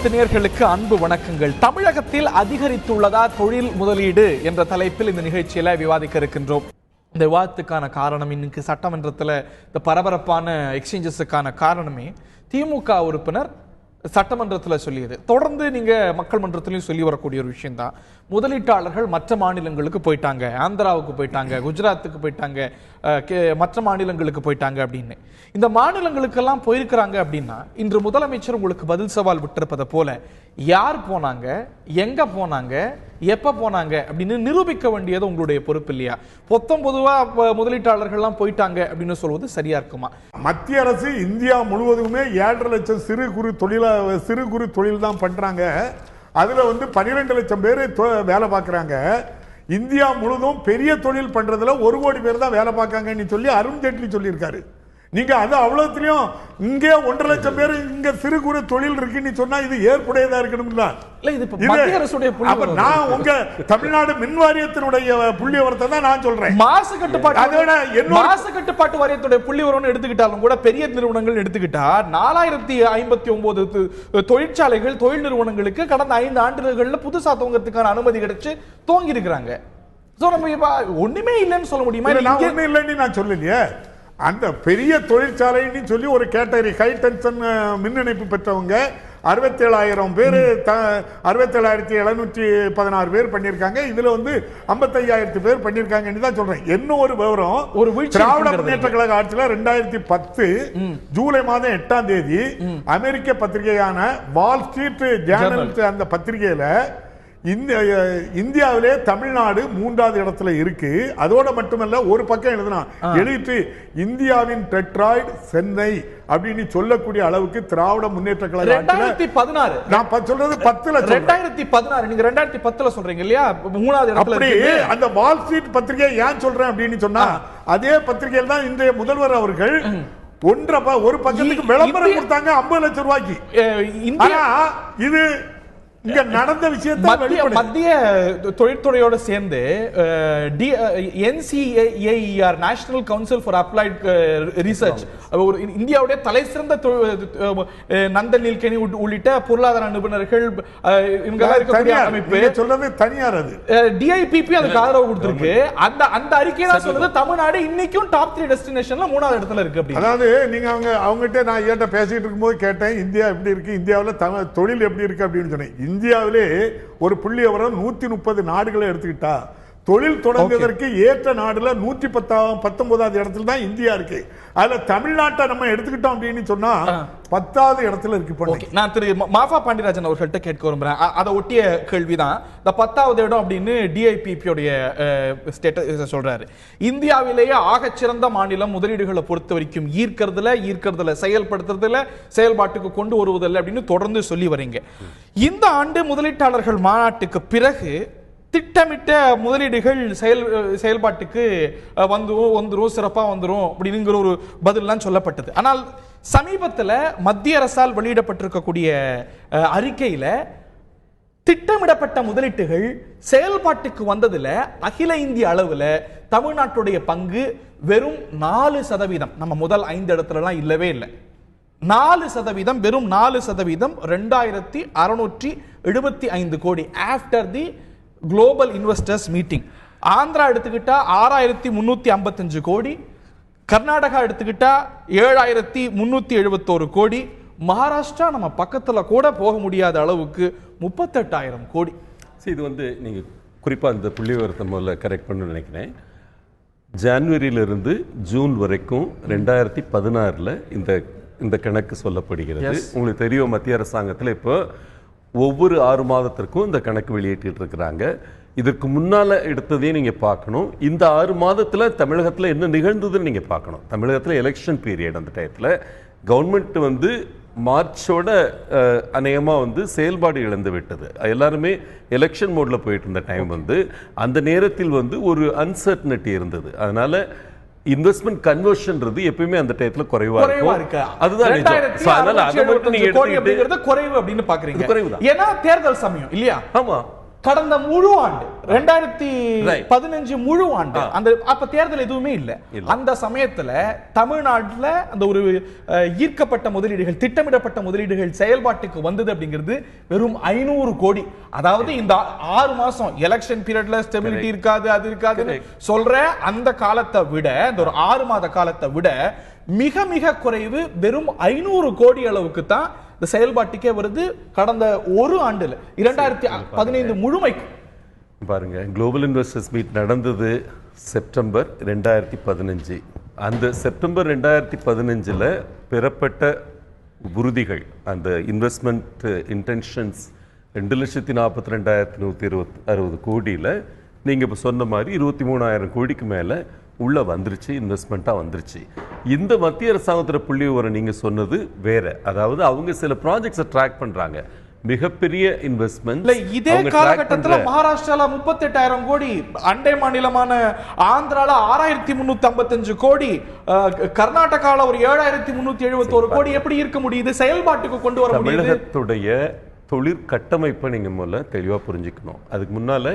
கருத்து நேயர்களுக்கு அன்பு வணக்கங்கள். தமிழகத்தில் அதிகரித்துள்ளதா தொழில் முதலீடு என்ற தலைப்பில் இந்த நிகழ்ச்சியில விவாதிக்க இருக்கின்றோம். இந்த விவாதத்துக்கான காரணம், இன்னைக்கு சட்டமன்றத்தில் இந்த பரபரப்பான எக்ஸ்சேஞ்சஸுக்கான காரணமே திமுக உறுப்பினர் சட்டமன்றத்தில் சொல்லியது. தொடர்ந்து நீங்க மக்கள் மன்றத்திலையும் சொல்லி வரக்கூடிய ஒரு விஷயம் தான், முதலீட்டாளர்கள் மற்ற மாநிலங்களுக்கு போயிட்டாங்க, ஆந்திராவுக்கு போயிட்டாங்க, குஜராத்துக்கு போயிட்டாங்க, மற்ற மாநிலங்களுக்கு போயிட்டாங்க அப்படின்னு. இந்த மாநிலங்களுக்கெல்லாம் போயிருக்கிறாங்க அப்படின்னா இன்று முதலமைச்சர் உங்களுக்கு பதில் சவால் விட்டிருப்பதை போல யார் போனாங்க, எங்க போனாங்க, எப்ப போனாங்க அப்படின்னு நிரூபிக்க வேண்டியது உங்களுடைய பொறுப்பு இல்லையா? பொதுவா முதலீட்டாளர்கள்லாம் போயிட்டாங்க அப்படின்னு சொல்வது சரியா இருக்குமா? மத்திய அரசு இந்தியா முழுவதுமே 7.5 லட்சம் சிறு குறு தொழில் தான் பண்றாங்க. அதுல 12 லட்சம் பேர் வேலை பார்க்கறாங்க. இந்தியா முழுவதும் பெரிய தொழில் பண்றதுல 1 கோடி பேர் தான் வேலை பார்க்காங்கன்னு சொல்லி அருண் ஜேட்லி சொல்லியிருக்காரு. நீங்க அது அவ்வளவுலயும் இங்கே 1.5 லட்சம் பேர் இங்க சிறு குறு தொழில் இருக்குன்னு சொன்னா இது ஏற்புடையதா இருக்கணும்ல? நான் உங்க தமிழ்நாடு மின் வாரியத்தினுடைய புள்ளி விவரத்தை தான் நான் சொல்றேன். மாசு கட்டுப்பாட்டு வாரியத்துடைய புள்ளி விவரம் எடுத்துக்கிட்டாலும் கூட பெரிய நிறுவனங்கள் எடுத்துக்கிட்டா 4059 தொழிற்சாலைகள் தொழில் நிறுவனங்களுக்கு கடந்த 5 ஆண்டுகள்ல புதுசா துவங்கறதுக்கான அனுமதி கிடைச்சு துவங்கி இருக்கிறாங்க. ஒண்ணுமே இல்லைன்னு சொல்ல முடியுமா? ஒண்ணும் இல்லைன்னு நான் சொல்லலையே. அந்த பெரிய தொழிற்சாலைன்னு சொல்லி ஒரு கேட்டகரி ஹை டென்ஷன் மின் இணைப்பு பெற்றவங்க 67,000 பேர் 67,716 பேர் பண்ணிருக்காங்க. இதுல 55,000 பேர் பண்ணிருக்காங்கன்னு தான் சொல்றேன். என்ன ஒரு விவரம், திராவிட முன்னேற்ற கழக ஆட்சியில 2010 ஜூலை மாதம் 8ஆம் தேதி அமெரிக்க பத்திரிகையான வால் ஸ்ட்ரீட் ஜேர்னல் அந்த பத்திரிகையில இந்தியாவிலே தமிழ்நாடு 3வது இடத்துல இருக்கு. அதோட மட்டுமல்ல, ஒரு பக்கம் எழுதிட்டு இந்தியாவின் டெட்ராய்டு சென்னை அப்படின்னு சொல்லக்கூடிய அளவுக்கு திராவிட முன்னேற்ற கழகம் 2016 நான் சொல்றது 10 லட்சம் 2016 நீங்க 2010 சொல்றீங்க இல்லையா? 3வது இடத்துல இருக்கு. அந்த வால் ஸ்ட்ரீட் பத்திரிகை ஏன் சொல்றேன் அப்படின்னு சொன்னா, அதே பத்திரிகையில் தான் இன்றைய முதல்வர் அவர்கள் ஒரு பக்கத்துக்கு விளம்பரம் கொடுத்தாங்க 50 லட்சம் ரூபாய்க்கு. இது இங்க நடந்த விஷயத்தை மத்திய தொழில்துறையோட சேர்ந்து NCAER national council for applied research, இந்தியாவுடைய தலை சிறந்த நந்தன் நீல்கேனி உள்ளிட்ட பொருளாதார நிபுணர்கள் சொல்றது தனியார், அது DIPP அதுக்கு ஆதரவு கொடுத்திருக்கு. அந்த அறிக்கை தான் சொல்லுது தமிழ்நாடு இன்னைக்கும் டாப் 3 டெஸ்டினேஷன்ல 3வது இடத்துல இருக்கு. அதாவது நீங்க அவங்ககிட்ட நான் ஏட்ட பேசிட்டு இருக்கும்போது கேட்டேன், இந்தியா எப்படி இருக்கு, இந்தியாவில் தொழில் எப்படி இருக்கு அப்படின்னு சொன்னேன். இந்தியாவிலே ஒரு புள்ளி விவரம் 130 நாடுகளை எடுத்துக்கிட்டா தொழில் தொடங்குவதற்கு ஏற்ற நாடுல 119வது இடத்துல தான் இந்தியா இருக்கு. அதுல தமிழ்நாட்டை நம்ம எடுத்துக்கிட்டோம் அப்படின்னு சொன்னா 10வது இடத்துல இருக்கு. நான் திரு மாஃபா பாண்டியராஜன் அவர்கள்ட்ட கேட்க விரும்புறேன். அதை ஒட்டிய கேள்விதான். இந்த 10வது இடம் அப்படின்னு DIPP உடைய ஸ்டேட்டஸ் சொல்றாரு. இந்தியாவிலேயே ஆகச்சிறந்த மாநிலம் முதலீடுகளை பொறுத்த வரைக்கும் ஈர்க்கிறதுல செயல்படுத்துறதுல செயல்பாட்டுக்கு கொண்டு வருவதில்லை அப்படின்னு தொடர்ந்து சொல்லி வரீங்க. இந்த ஆண்டு முதலீட்டாளர்கள் மாநாட்டுக்கு பிறகு திட்டமிட்ட முதலீடுகள் செயல்பாட்டுக்கு வந்துரும், சிறப்பா வந்துரும் அப்படிங்கிற ஒரு பதிலாம் சொல்லப்பட்டது. ஆனால் சமீபத்தில் மத்திய அரசால் வெளியிடப்பட்டிருக்கக்கூடிய அறிக்கையில திட்டமிடப்பட்ட முதலீட்டுகள் செயல்பாட்டுக்கு வந்ததுல அகில இந்திய அளவுல தமிழ்நாட்டுடைய பங்கு வெறும் 4%. நம்ம முதல் 5 இடத்துலலாம் இல்லவே இல்லை. 4%, வெறும் 4%, 2675 கோடி after the global investors meeting. Andhra எடுத்துக்கிட்டா 6355 கோடி, கர்நாடகா எடுத்துக்கிட்டா 7371 கோடி, மகாராஷ்டிரா நம்ம பக்கத்துல கூட போக முடியாத அளவுக்கு 38,000 கோடி. இது நீங்க குறிப்பா இந்த புள்ளி விவரத்தை முதல்ல கரெக்ட் பண்ணணும்னு நினைக்கிறேன். ஜனவரியிலிருந்து ஜூன் வரைக்கும் 2016 இந்த கணக்கு சொல்லப்படுகிறது. உங்களுக்கு தெரியும், மத்திய அரசாங்கத்தில் இப்போ ஒவ்வொரு 6 மாதத்திற்கும் இந்த கணக்கு வெளியிட்டு இருக்கிறாங்க. இதற்கு முன்னால எடுத்ததையும் நீங்க பார்க்கணும். இந்த 6 மாதத்துல தமிழகத்துல என்ன நிகழ்ந்ததுன்னு நீங்க பார்க்கணும். தமிழகத்துல எலெக்ஷன் பீரியட், அந்த டயத்துல கவர்மெண்ட் மார்ச்சோட அநேகமா செயல்பாடு இழந்து விட்டது. எல்லாருமே எலெக்ஷன் மோட்ல போயிட்டு இருந்த டைம் அந்த நேரத்தில் ஒரு அன்சர்டனிட்டி இருந்தது. அதனால இன்வெஸ்ட்மெண்ட் கன்வர்ஷன்றது எப்பவுமே அந்த டயத்துல குறைவா இருக்கு. அதுதான் குறைவு அப்படின்னு பாக்குறீங்க. ஏன்னா தேர்தல் சமயம் இல்லையா? ஆமா, கடந்த முழு ஆண்டு 2015 முழு ஆண்டு அந்த அப்ப தேர்தல் எதுவுமே இல்ல. அந்த சமயத்துல தமிழ்நாட்டுல அந்த ஒரு ஈர்க்கப்பட்ட முதலீடுகள், திட்டமிடப்பட்ட முதலீடுகள் செயல்பாட்டுக்கு வந்தது அப்படிங்கிறது வெறும் 500 கோடி. அதாவது இந்த 6 மாசம் எலெக்ஷன் பீரியட்ல ஸ்டெபிலிட்டி இருக்காது, அது இருக்காதுன்னு சொல்ற அந்த காலத்தை விட, இந்த ஒரு 6 மாத காலத்தை விட மிக மிக குறைவு. வெறும் 500 கோடி அளவுக்கு தான் இந்த செயல்பாட்டுக்கே வருது கடந்த ஒரு ஆண்டுல 2015 முழுமைக்கும். பாருங்க, குளோபல் இன்வெஸ்டர்ஸ் மீட் நடந்தது செப்டம்பர் 2015. அந்த செப்டம்பர் 2015 பெறப்பட்ட உறுதிகள், அந்த இன்வெஸ்ட்மெண்ட் இன்டென்ஷன்ஸ் 2,42,160 கோடியில நீங்க இப்ப சொன்ன மாதிரி 23,000 கோடிக்கு மேல உள்ள வந்துருச்சு, இன்வெஸ்ட்மெண்ட்டாக வந்துருச்சு. இந்த மத்திய அரசாங்கத்தோட புள்ளி விவரம் நீங்க சொன்னது வேற. அதாவது அவங்க சில ப்ராஜெக்ட்ஸை ட்ராக் பண்றாங்க, மிகப்பெரிய இன்வெஸ்ட்மெண்ட். இதே காலகட்டத்தில் மகாராஷ்டிரால 38,000 கோடி, அண்டை மாநிலமான ஆந்திரால 6,355 கோடி, கர்நாடகால ஒரு 7,371 கோடி. எப்படி இருக்க முடியுது? செயல்பாட்டுக்கு கொண்டு வர முடியுது. தமிழகத்துடைய தொழிற்கட்டமைப்பை நீங்க முதல்ல தெளிவா புரிஞ்சுக்கணும். அதுக்கு முன்னால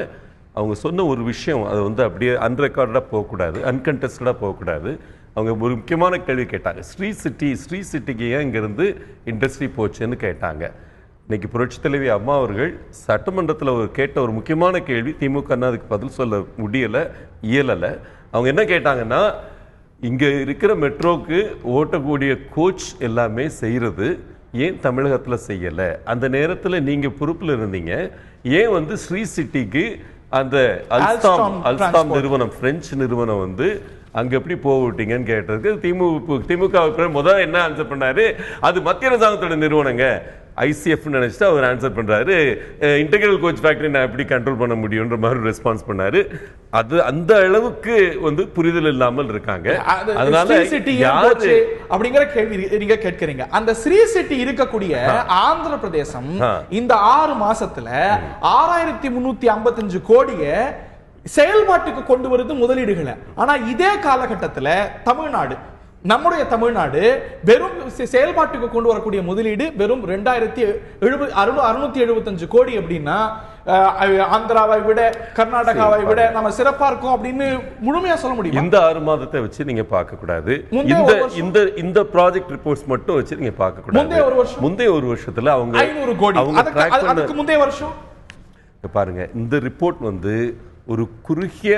அவங்க சொன்ன ஒரு விஷயம், அது வந்து அப்படியே அன்ரெக்கார்டாக போகக்கூடாது, அன்கன்டெஸ்டடாக போகக்கூடாது. அவங்க ஒரு முக்கியமான கேள்வி கேட்டாங்க, ஸ்ரீ சிட்டிக்கு ஏன் இங்கேருந்து இண்டஸ்ட்ரி போச்சுன்னு கேட்டாங்க. இன்னைக்கு புரட்சி தலைவி அம்மா அவர்கள் சட்டமன்றத்தில் கேட்ட ஒரு முக்கியமான கேள்வி, திமுக அதுக்கு பதில் சொல்ல இயலலை. அவங்க என்ன கேட்டாங்கன்னா, இங்கே இருக்கிற மெட்ரோக்கு ஓட்டக்கூடிய கோச் எல்லாமே செய்கிறது, ஏன் தமிழகத்தில் செய்யலை? அந்த நேரத்தில் நீங்கள் பொறுப்பில் இருந்தீங்க, ஏன் வந்து ஸ்ரீ சிட்டிக்கு அந்த அல்ஸ்டாம் நிறுவனம், பிரெஞ்சு நிறுவனம் வந்து அங்க எப்படி போவிட்டீங்கன்னு கேட்டதுக்கு திமுக முதல் என்ன ஆன்சர் பண்ணாரு, அது மத்திய அரசாங்கத்தோட நிறுவனங்க, ஐசிஎஃப் நினைச்சிட்டு அவர் ஆன்சர் பண்றாரு, இன்டெகிரல் கோச் ஃபேக்டரி நான் எப்படி கண்ட்ரோல் பண்ண முடியும்ன்ற மாதிரி ரெஸ்பான்ஸ் பண்ணாரு. அது அந்த அளவுக்கு வந்து புரிதல் இல்லாமல் இருக்காங்க. அதனால அப்படிங்கிற கேள்வி நீங்க கேட்கறீங்க. அந்த ஸ்ரீ சிட்டி இருக்கக்கூடிய ஆந்திர பிரதேசம் இந்த 6 மாசத்துல 6,355 கோடியை செயல்பாட்டுக்கு கொண்டு வருது முதலீடுகளை. ஆனா இதே காலகட்டத்தில் தமிழ்நாடு, நம்முடைய தமிழ்நாடு வெறும் செயல்பாட்டுக்கு கொண்டு வரக்கூடிய முதலீடு வெறும் 2,675 கோடி. அப்படின்னா ஆந்திராவை விட கர்நாடகாவை விட நம்ம சிறப்பா இருக்கும் அப்படின்னு முழுமையா சொல்ல முடியும். இந்த 6 மாதத்தை வச்சு நீங்க பார்க்க கூடாது, இந்த ப்ராஜெக்ட் ரிப்போர்ட்ஸ் மட்டும் வச்சு நீங்க பார்க்க கூடாது. முந்தைய ஒரு வருஷத்துல அவங்க 500 கோடி, அதுக்கு முந்தைய வருஷம் பாருங்க. இந்த ரிப்போர்ட் வந்து ஒரு குறுகிய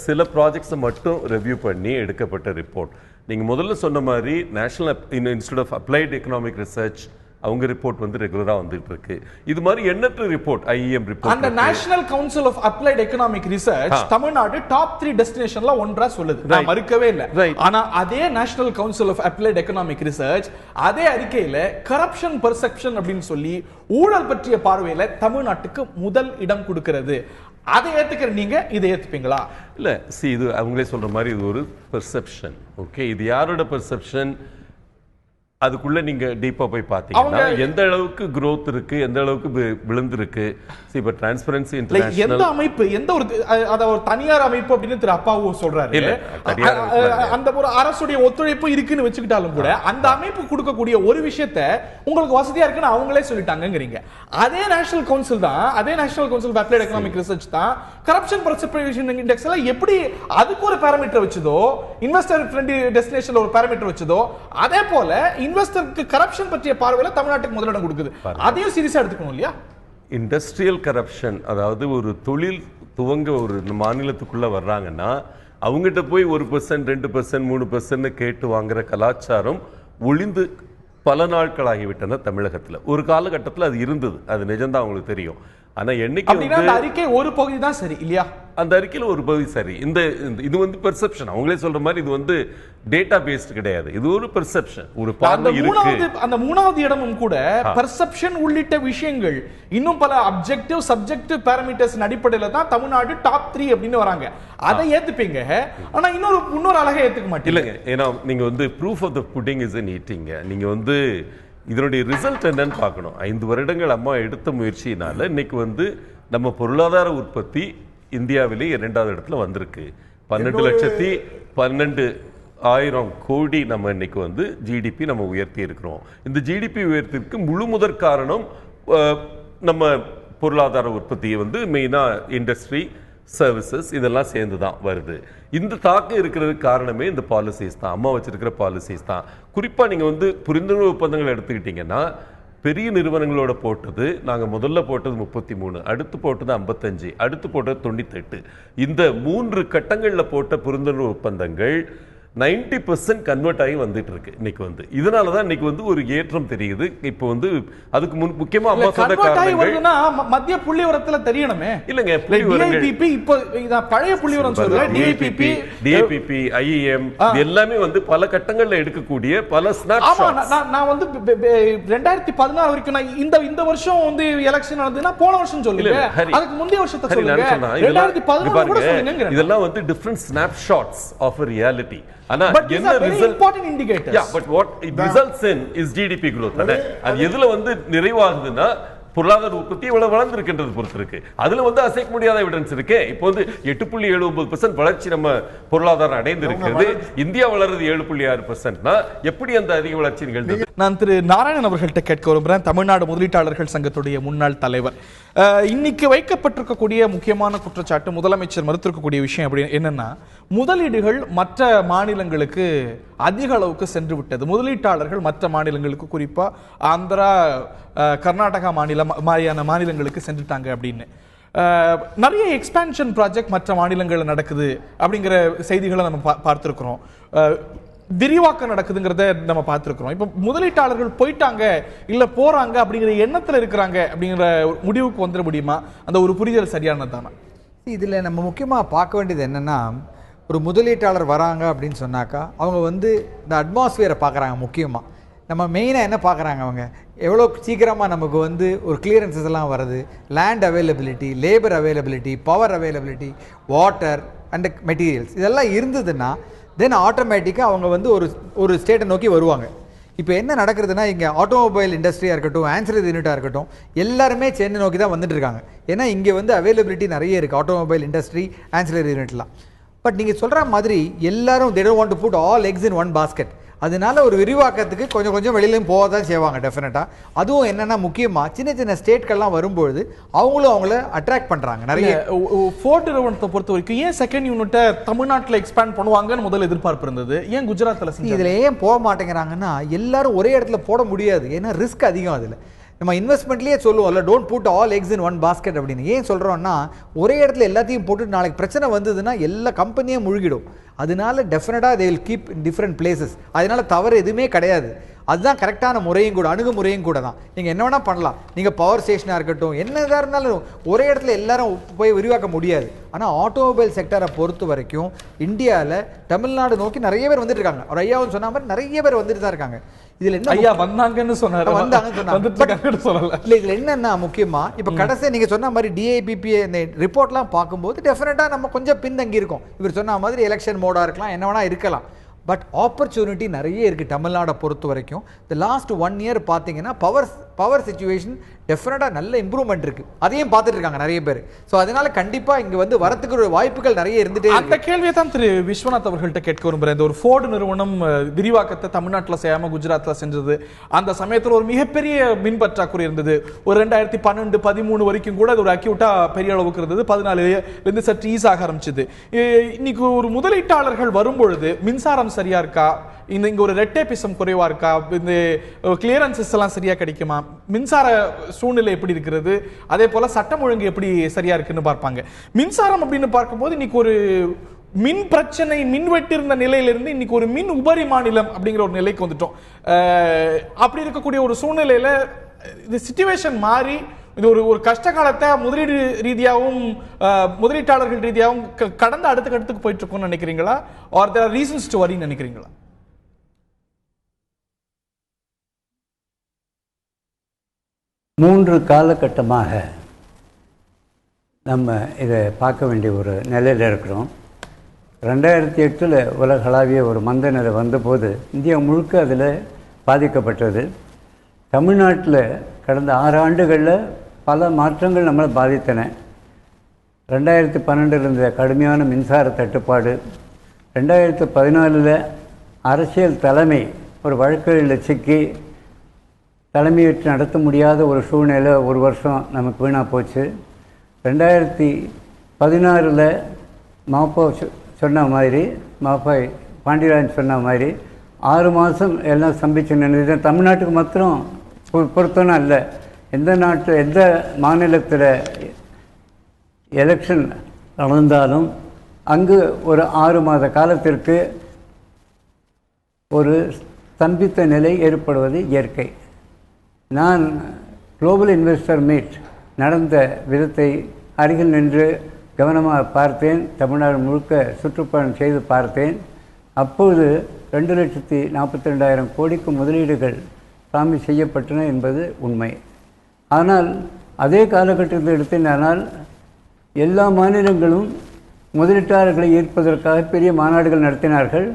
சில ப்ராஜெக்ட்ஸை மட்டும் ரிவ்யூ பண்ணி எடுக்கப்பட்ட ரிப்போர்ட். நீங்க முதல்ல சொன்ன மாதிரி national institute of applied economic research அவங்க ரிப்போர்ட் வந்து ரெகுலரா வந்துட்டு இருக்கு. இது மாதிரி எண்ணற்ற ரிப்போர்ட், ஐஎம் ரிப்போர்ட். அந்த national council of applied economic research Tamil Nadu top 3 டெஸ்டினேஷன்ல ஒன்றா சொல்லுது, நான் மறுக்கவே இல்லை. ஆனா அதே national council of applied economic research அதே அறிக்கையில கரப்ஷன் பெர்செப்ஷன் அப்படின்னு சொல்லி ஊழல் பற்றிய பார்வையில தமிழ்நாட்டுக்கு முதல் இடம் கொடுக்கிறது. அதை ஏத்துக்கிற நீங்க இதை ஏத்துப்பீங்களா? இல்ல, இது அவங்களே சொல்ற மாதிரி இது ஒரு பெர்செப்ஷன். ஓகே, இது யாரோட பெர்செப்ஷன்? அதுக்குள்ள நீங்க டீப்பா போய் பாத்தீங்கன்னா எந்த அளவுக்கு growth இருக்கு, எந்த அளவுக்கு விழுந்திருக்கு. இப்ப டிரான்ஸ்பரன்சி இன்டர்நேஷனல் எந்த அமைப்பு, எந்த ஒரு ஒரு தனியார் அமைப்பு அப்படின்னு திரு அப்பாவு சொல்றாரு, அந்த ஒரு அரசுடைய ஒத்துழைப்பு இருக்குன்னு வச்சுக்கிட்டாலும் கூட அந்த அமைப்பு கொடுக்கக்கூடிய ஒரு விஷயத்த உங்களுக்கு வசதியா இருக்குன்னு அவங்களே சொல்லிட்டாங்கிறீங்க. அதே நேஷனல் கவுன்சில் தான், அதே national council of applied economic research தான் கரப்ஷன் பெர்செப்ஷன் இண்டெக்ஸ்ல எப்படி அதுக்கு ஒரு பாராமீட்டர் வச்சதோ, இன்வெஸ்டர் ஃப்ரெண்ட்லி டெஸ்டினேஷன்ல ஒரு பாராமீட்டர் வச்சதோ, அதே போல இன்வெஸ்டருக்கு கரப்ஷன் பற்றிய பார்வையில தமிழ்நாட்டுக்கு முதலிடம் கொடுக்குது. அதையும் சீரியஸா எடுத்துக்கணும் இல்லையா? இண்டஸ்ட்ரியல் கரப்ஷன், அதாவது ஒரு தொழில் துவங்க ஒரு மாநிலத்துக்குள்ள வர்றாங்கன்னா அவங்ககிட்ட போய் 1%, 2%, 3% கேட்டு வாங்குற கலாச்சாரம் ஒளிந்து பல நாட்களாகிவிட்டன தமிழகத்தில். ஒரு காலகட்டத்தில் அது இருந்தது, அது நிஜம்தான், அவங்களுக்கு தெரியும். ஆனா என்னைக்கு அறிக்கை ஒரு பகுதி தான் சரி இல்லையா? அந்த அறிக்கையில் ஒரு பகுதி சரி. இது வந்து பெர்செப்ஷன், அவங்களே சொல்ற மாதிரி இது வந்து டேட்டா பேஸ்ட் கிடையாது, இது ஒரு பெர்செப்ஷன், ஒரு பார்வை இருக்கு. அந்த 3வது இடமும் கூட பெர்செப்ஷன் உள்ளிட்ட விஷயங்கள், இன்னும் பல அப்ஜெக்டிவ் சப்ஜெக்டிவ் பாராமீட்டர்ஸ் அடிப்படையில் தான் தமிழ்நாடு டாப் 3 அப்படின்னு வராங்க. அதை ஏத்துப்பீங்க, ஆனா இன்னொரு அழகை ஏத்துக்க மாட்டீங்க. ஏன்னா நீங்க வந்து proof of the pudding is in eating. நீங்க வந்து இதனுடைய ரிசல்ட் என்னன்னு பார்க்கணும். 5 வருடங்கள் அம்மா எடுத்த முயற்சியினால இன்னைக்கு வந்து நம்ம பொருளாதார உற்பத்தி இந்தியாவிலே 2வது இடத்துல வந்திருக்கு. 12,12,000 கோடி நம்ம இன்னைக்கு வந்து ஜிடிபி நம்ம உயர்த்தி இருக்கிறோம். இந்த ஜிடிபி உயர்த்திற்கு முழு முதற் காரணம் நம்ம பொருளாதார உற்பத்தியை வந்து மெயினா இண்டஸ்ட்ரி, சர்வீசஸ் இதெல்லாம் சேர்ந்து தான் வருது. இந்த தாக்கம் இருக்கிறதுக்கு காரணமே இந்த பாலிசிஸ் தான், அம்மா வச்சிருக்கிற பாலிசிஸ் தான். குறிப்பா நீங்க வந்து புரிந்துணர்வு ஒப்பந்தங்கள் எடுத்துக்கிட்டீங்கன்னா, பெரிய நிறுவனங்களோட போட்டது, நாங்கள் முதல்ல போட்டது 33, அடுத்து போட்டது 55, அடுத்து போட்டது 98. இந்த 3 கட்டங்களில் போட்ட புரிந்துணர்வு ஒப்பந்தங்கள் 90% கன்வெர்ட் ஆகி வந்துட்டு இருக்கு இன்னைக்கு வந்து. இதனால தான் இன்னைக்கு வந்து ஒரு ஏற்றம் தெரியுது. இப்போ வந்து அதுக்கு முக்கியமா அம்மா சொன்ன காரணங்கள் மத்திய புள்ளிவிவரத்துல தெரியணுமே. இல்லங்க, DIPP இப்போ பழைய புள்ளிவிவரம் சொல்றேன். DIPP IEM எல்லாமே வந்து பல கட்டங்கள்ல எடுக்கக்கூடிய பல ஸ்னாப்ஷாட்ஸ். நான் வந்து 2016 வரைக்கும் நான் இந்த வருஷம் வந்து எலெக்ஷன் நடந்ததுன்னா போன வருஷம் சொல்லுங்க, அதுக்கு முந்தைய வருஷத்தை சொல்லுங்க, 2014 கூட சொல்லுங்க. இதெல்லாம் வந்து different snapshots of a reality. But these are very important indicators. Yeah, but what it results in is GDP growth. அது எதுல வந்து நிறைவாகுதுன்னா பொருளாதார உற்பத்தி இவ்வளவு வளர்ந்திருக்கின்றது பொறுத்து இருக்கு. அதுல வந்து அசைக்க முடியாத எவிடன்ஸ் இருக்கு. இப்போ வந்து 8.79% வளர்ச்சி நம்ம பொருளாதாரம் அடைந்து இருக்கிறது. இந்தியா வளர்றது 7.6%. எப்படி அந்த அதிக வளர்ச்சி நிகழ்ந்தது? நான் திரு நாராயணன் அவர்கள்ட்ட கேட்க விரும்புகிறேன். தமிழ்நாடு முதலீட்டாளர்கள் சங்கத்துடைய முன்னாள் தலைவர். இன்னைக்கு வைக்கப்பட்டிருக்கக்கூடிய முக்கியமான குற்றச்சாட்டு, முதலமைச்சர் மறுத்திருக்கக்கூடிய விஷயம் அப்படி என்னன்னா, முதலீடுகள் மற்ற மாநிலங்களுக்கு அதிக அளவுக்கு சென்று விட்டது. முதலீட்டாளர்கள் மற்ற மாநிலங்களுக்கு, குறிப்பா ஆந்திரா, கர்நாடகா மாதிரியான மாநிலங்களுக்கு சென்றுட்டாங்க அப்படின்னு. நிறைய எக்ஸ்பான்ஷன் ப்ராஜெக்ட் மற்ற மாநிலங்களில் நடக்குது அப்படிங்கிற செய்திகளை நம்ம பார்த்துருக்கிறோம். விரிவாக்கம் நடக்குதுங்கிறத நம்ம பார்த்துருக்கிறோம். இப்போ முதலீட்டாளர்கள் போயிட்டாங்க இல்ல போறாங்க அப்படிங்கிற எண்ணத்துல இருக்கிறாங்க அப்படிங்கிற முடிவுக்கு வந்துட முடியுமா? அந்த ஒரு புரிதல் சரியானதானா? இதில் நம்ம முக்கியமாக பார்க்க வேண்டியது என்னென்னா, ஒரு முதலீட்டாளர் வராங்க அப்படின்னு சொன்னாக்கா அவங்க வந்து இந்த அட்மாஸ்பியரை பார்க்குறாங்க. முக்கியமாக நம்ம மெயினாக என்ன பார்க்குறாங்க, அவங்க எவ்வளோ சீக்கிரமாக நமக்கு வந்து ஒரு கிளியரன்சஸ் எல்லாம் வருது, land availability, labour availability, power availability, water and materials, இதெல்லாம் இருந்ததுன்னா தென் ஆட்டோமேட்டிக்காக அவங்க வந்து ஒரு ஸ்டேட்டை நோக்கி வருவாங்க. இப்போ என்ன நடக்கிறதுனா, இங்கே ஆட்டோமொபைல் இண்டஸ்ட்ரியாக இருக்கட்டும், ஆன்சிலரி யூனிட்டாக இருக்கட்டும், எல்லாருமே சென்னை நோக்கி தான் வந்துட்டு இருக்காங்க. ஏன்னா இங்கே வந்து அவைலபிலிட்டி நிறைய இருக்குது, ஆட்டோமொபைல் இண்டஸ்ட்ரி, ஆன்சிலரி யூனிட்லாம். பட் நீங்கள் சொல்கிற மாதிரி எல்லாரும் they don't want to put all eggs in one basket. அதனால ஒரு விரிவாக்கத்துக்கு கொஞ்சம் கொஞ்சம் வெளியிலையும் போக தான் செய்வாங்க டெஃபினட்டாக. அதுவும் என்னென்னா, முக்கியமாக சின்ன சின்ன ஸ்டேட்கள்லாம் வரும்பொழுது அவங்களும் அவங்கள அட்ராக்ட் பண்ணுறாங்க. நிறைய ஃபோர்ட் நிறுவனத்தை பொறுத்த வரைக்கும் ஏன் செகண்ட் யூனிட்டை தமிழ்நாட்டில் எக்ஸ்பேண்ட் பண்ணுவாங்கன்னு முதல் எதிர்பார்ப்பு இருந்தது, ஏன் குஜராத்தில் இதில் ஏன் போக மாட்டேங்கிறாங்கன்னா, எல்லாரும் ஒரே இடத்துல போட முடியாது, ஏன்னா ரிஸ்க் அதிகம். அதில் நம்ம இன்வெஸ்ட்மெண்ட்லேயே சொல்லுவோம்ல, don't put all eggs in one basket அப்படின்னு. ஏன் சொல்கிறோன்னா, ஒரே இடத்துல எல்லாத்தையும் போட்டு நாளைக்கு பிரச்சனை வந்ததுன்னா எல்லா கம்பெனியும் முழுகிடும். அதனால டெஃபினட்டாக they will keep in different places. அதனால தவறு எதுவுமே கிடையாது. அதுதான் கரெக்டான முறையும் கூட, அணுகுமுறையும் கூட தான். நீங்கள் என்ன வேணால் பண்ணலாம். நீங்கள் பவர் ஸ்டேஷனாக இருக்கட்டும், என்ன இதாக இருந்தாலும் ஒரே இடத்துல எல்லாரும் போய் விரிவாக்க முடியாது. ஆனால் ஆட்டோமொபைல் செக்டரை பொறுத்த வரைக்கும் இந்தியாவில் தமிழ்நாடு நோக்கி நிறைய பேர் வந்துட்டு இருக்காங்க. ஒரு ஐயாவும் சொன்ன மாதிரி நிறைய பேர் வந்துட்டு தான் இருக்காங்க. இதுல என்ன ஐயா வந்தாங்கன்னு சொன்னாரு, இல்ல இதுல என்னன்னா முக்கியமா இப்ப கடைசி நீங்க சொன்ன மாதிரி DIPP ரிப்போர்ட்லாம் பார்க்கும்போது டெஃபினட்டா நம்ம கொஞ்சம் பின்தங்கி இருக்கோம். இவர் சொன்ன மாதிரி எலெக்ஷன் மோடா இருக்கலாம், என்ன வேணா இருக்கலாம். பட் ஆப்பர்ச்சுனிட்டி நிறைய இருக்குது தமிழ்நாடை பொறுத்த வரைக்கும். இந்த லாஸ்ட் 1 இயர் பார்த்தீங்கன்னா பவர் சிச்சுவேஷன் டெஃபினட்டாக நல்ல இம்ப்ரூவ்மெண்ட் இருக்குது. அதையும் பார்த்துட்டு இருக்காங்க நிறைய பேர். ஸோ அதனால கண்டிப்பாக இங்கே வந்து வரத்துக்கு ஒரு வாய்ப்புகள் நிறைய இருந்துட்டே. அந்த கேள்வியை தான் திரு விஸ்வநாத் அவர்கள்ட்ட கேட்க விரும்புகிறேன். இந்த ஒரு ஃபோர்டு நிறுவனம் விரிவாக்கத்தை தமிழ்நாட்டில் செய்யாமல் குஜராத்தில் செஞ்சது, அந்த சமயத்தில் ஒரு மிகப்பெரிய மின் பற்றாக்குறை இருந்தது. ஒரு 2012-13 வரைக்கும் கூட அது ஒரு அக்யூட்டாக பெரிய அளவுக்கு இருந்தது. 14 சற்று ஈஸாக ஆரம்பிச்சது. இன்னைக்கு ஒரு முதலீட்டாளர்கள் வரும்பொழுது மின்சாரம் சரியா இருக்கா, இங்க ஒரு ரெட்டேபிசம் குறைவா இருக்கா, இந்த கிளியரன்சஸ் எல்லாம் சரியா கிடைக்குமா, மின்சார சூழ்நிலை எப்படி இருக்கிறது, அதே போல சட்டம் ஒழுங்கு எப்படி சரியா இருக்குன்னு பார்ப்பாங்க. மின்சாரம் அப்படின்னு பார்க்கும்போது இன்னைக்கு ஒரு மின் பிரச்சனை, மின் வெட்டிருந்த நிலையிலிருந்து இன்னைக்கு ஒரு மின் உபரி மாநிலம் அப்படிங்கிற ஒரு நிலைக்கு வந்துட்டோம். அப்படி இருக்கக்கூடிய ஒரு சூழ்நிலையில இந்த சிச்சுவேஷன் மாறி இது ஒரு கஷ்ட காலத்தை முதலீடு ரீதியாகவும் முதலீட்டாளர்கள் ரீதியாகவும் கடந்த அடுத்த கட்டத்துக்கு போயிட்டு இருக்கோம்னு நினைக்கிறீங்களா, are there are reasons to worry நினைக்கிறீங்களா? மூன்று காலகட்டமாக நம்ம இதை பார்க்க வேண்டிய ஒரு நிலையில் இருக்கிறோம். 2008 உலகளாவிய ஒரு மந்த நிலை வந்தபோது இந்தியா முழுக்க அதில் பாதிக்கப்பட்டது. தமிழ்நாட்டில் கடந்த 6 ஆண்டுகளில் பல மாற்றங்கள் நம்மளை பாதித்தன. 2012 இருந்த கடுமையான மின்சார தட்டுப்பாடு, 2014 அரசியல் தலைமை ஒரு வழக்குகளில் சிக்கி தலைமையேற்று நடத்த முடியாத ஒரு சூழ்நிலை ஒரு வருஷம் நமக்கு வீணாக போச்சு. 2016 மாப்பா சொன்ன மாதிரி, மாப்பாய் பாண்டியராஜன் சொன்ன மாதிரி 6 மாதம் எல்லாம் ஸ்தம்பிச்சு நினைது. தமிழ்நாட்டுக்கு மாத்திரம் பொறுத்தோன்னா இல்லை, எந்த மாநிலத்தில் எலெக்ஷன் நடந்தாலும் அங்கு ஒரு 6 மாத காலத்திற்கு ஒரு ஸ்தம்பித்த நிலை ஏற்படுவது இயற்கை. நான் குளோபல் இன்வெஸ்டர் மீட் நடந்த விதத்தை அருகில் நின்று கவனமாக பார்த்தேன். தமிழ்நாடு முழுக்க சுற்றுப்பயணம் செய்து பார்த்தேன். அப்போது 2,42,000 கோடிக்கு முதலீடுகள் ப்ராமிஸ் செய்யப்பட்டன என்பது உண்மை. ஆனால் அதே காலகட்டத்தில் எடுத்தேனால் எல்லா மாநிலங்களும் முதலீட்டாளர்களை ஈர்ப்பதற்காக பெரிய மாநாடுகள் நடத்தினார்கள்.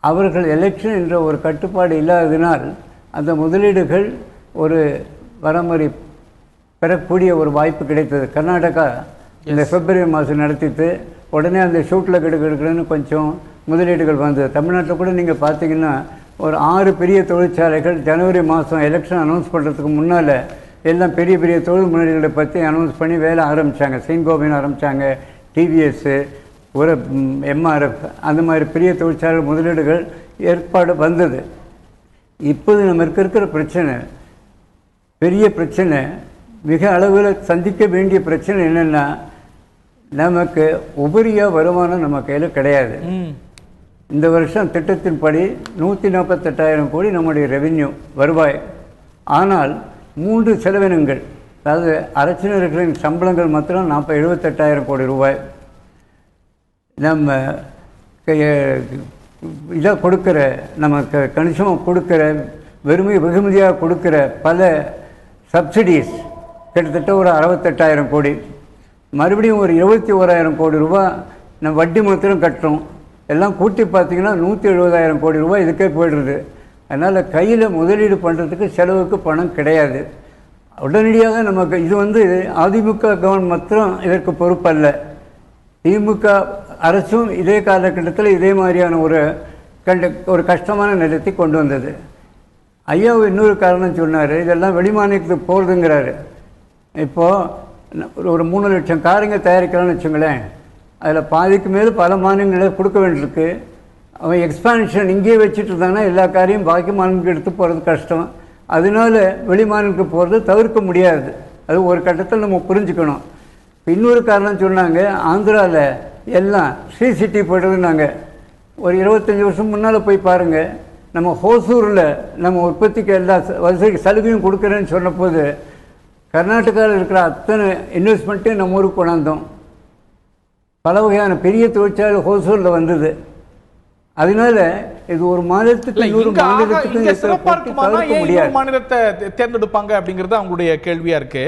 அவர்கள் எலெக்ஷன் என்ற ஒரு கட்டுப்பாடு இல்லாததினால் அந்த முதலீடுகள் ஒரு வரமுறை பெறக்கூடிய ஒரு வாய்ப்பு கிடைத்தது. கர்நாடகா இந்த பிப்ரவரி மாதம் நடத்திட்டு உடனே அந்த ஷூட்டில் கெடுக்கணுன்னு கொஞ்சம் முதலீடுகள் வந்தது. தமிழ்நாட்டில் கூட நீங்கள் பார்த்தீங்கன்னா ஒரு 6 பெரிய தொழிற்சாலைகள் ஜனவரி மாதம் எலெக்ஷன் அனௌன்ஸ் பண்ணுறதுக்கு முன்னால் எல்லாம் பெரிய பெரிய தொழில் முதலீடுகளை பற்றி அனௌன்ஸ் பண்ணி வேலை ஆரம்பித்தாங்க. செயின்கோபின் ஆரம்பித்தாங்க, டிவிஎஸ்ஸு, ஒரு எம்ஆர்எஃப், அந்த மாதிரி பெரிய தொழிற்சாலை முதலீடுகள் ஏற்பாடு வந்தது. இப்போது நம்ம இருக்கிற பிரச்சனை, பெரிய பிரச்சனை, மிக அளவில் சந்திக்க வேண்டிய பிரச்சனை என்னென்னா, நமக்கு உபரியாக வருமானம் நம்ம கையில் கிடையாது. இந்த வருஷம் திட்டத்தின்படி 148,000 கோடி நம்முடைய ரெவென்யூ வருவாய். ஆனால் 3 செலவினங்கள், அதாவது அரசினர்களின் சம்பளங்கள் மாத்திரம் 78,000 கோடி ரூபாய். நம்ம இதை கொடுக்குற, நமக்கு கணிசமாக கொடுக்குற, வெகுமதியாக கொடுக்குற பல சப்சிடிஸ் கிட்டத்தட்ட ஒரு 68,000 கோடி. மறுபடியும் ஒரு 21,000 கோடி ரூபா நம்ம வட்டி மாத்திரம் கட்டுறோம். எல்லாம் கூட்டி பார்த்திங்கன்னா 170,000 கோடி ரூபாய் இதுக்கே போய்டுறது. அதனால் கையில் முதலீடு பண்ணுறதுக்கு செலவுக்கு பணம் கிடையாது. உடனடியாக நமக்கு இது அதிமுக கவர்மெண்ட் மாத்திரம் இதற்கு பொறுப்பல்ல. திமுக அரசும் இதே காலகட்டத்தில் இதே மாதிரியான ஒரு கஷ்டமான நிலத்தை கொண்டு வந்தது. ஐயா இன்னொரு காரணம் சொன்னார், இதெல்லாம் வெளிமாநிலத்துக்கு போகிறதுங்கிறாரு. இப்போது ஒரு 3 லட்சம் காருங்க தயாரிக்கலாம்னு வச்சுங்களேன், அதில் பாதிக்கு மேலே பல மாநிலங்களில் கொடுக்க வேண்டியிருக்கு. அவன் எக்ஸ்பான்ஷன் இங்கேயே வச்சுட்டு இருந்தாங்கன்னா எல்லா காரையும் பாக்கி மாநிலங்களுக்கு எடுத்து போகிறது கஷ்டம். அதனால வெளி மாநிலங்களுக்கு போகிறது தவிர்க்க முடியாது. அது ஒரு கட்டத்தில் நம்ம புரிஞ்சுக்கணும். இன்னொரு காரணம் சொன்னாங்க, ஆந்திராவில் எல்லாம் ஸ்ரீ சிட்டி போய்டுதுன்னாங்க. ஒரு 25 வருஷம் முன்னால் போய் பாருங்கள், நம்ம ஹோசூரில் நம்ம உற்பத்திக்கு எல்லா வசதி சலுகையும் கொடுக்குறேன்னு சொன்னபோது கர்நாடகாவில் இருக்கிற அத்தனை இன்வெஸ்ட்மெண்ட்டையும் நம்ம ஊருக்கு கொண்டாந்தோம். பல வகையான பெரிய தொழிற்சாலை ஹோசூரில் வந்தது. அதனால இது ஒரு மாநிலத்துக்கு மாநிலத்தை தேர்ந்தெடுப்பாங்க அப்படிங்கிறது அவங்களுடைய கேள்வியா இருக்கு.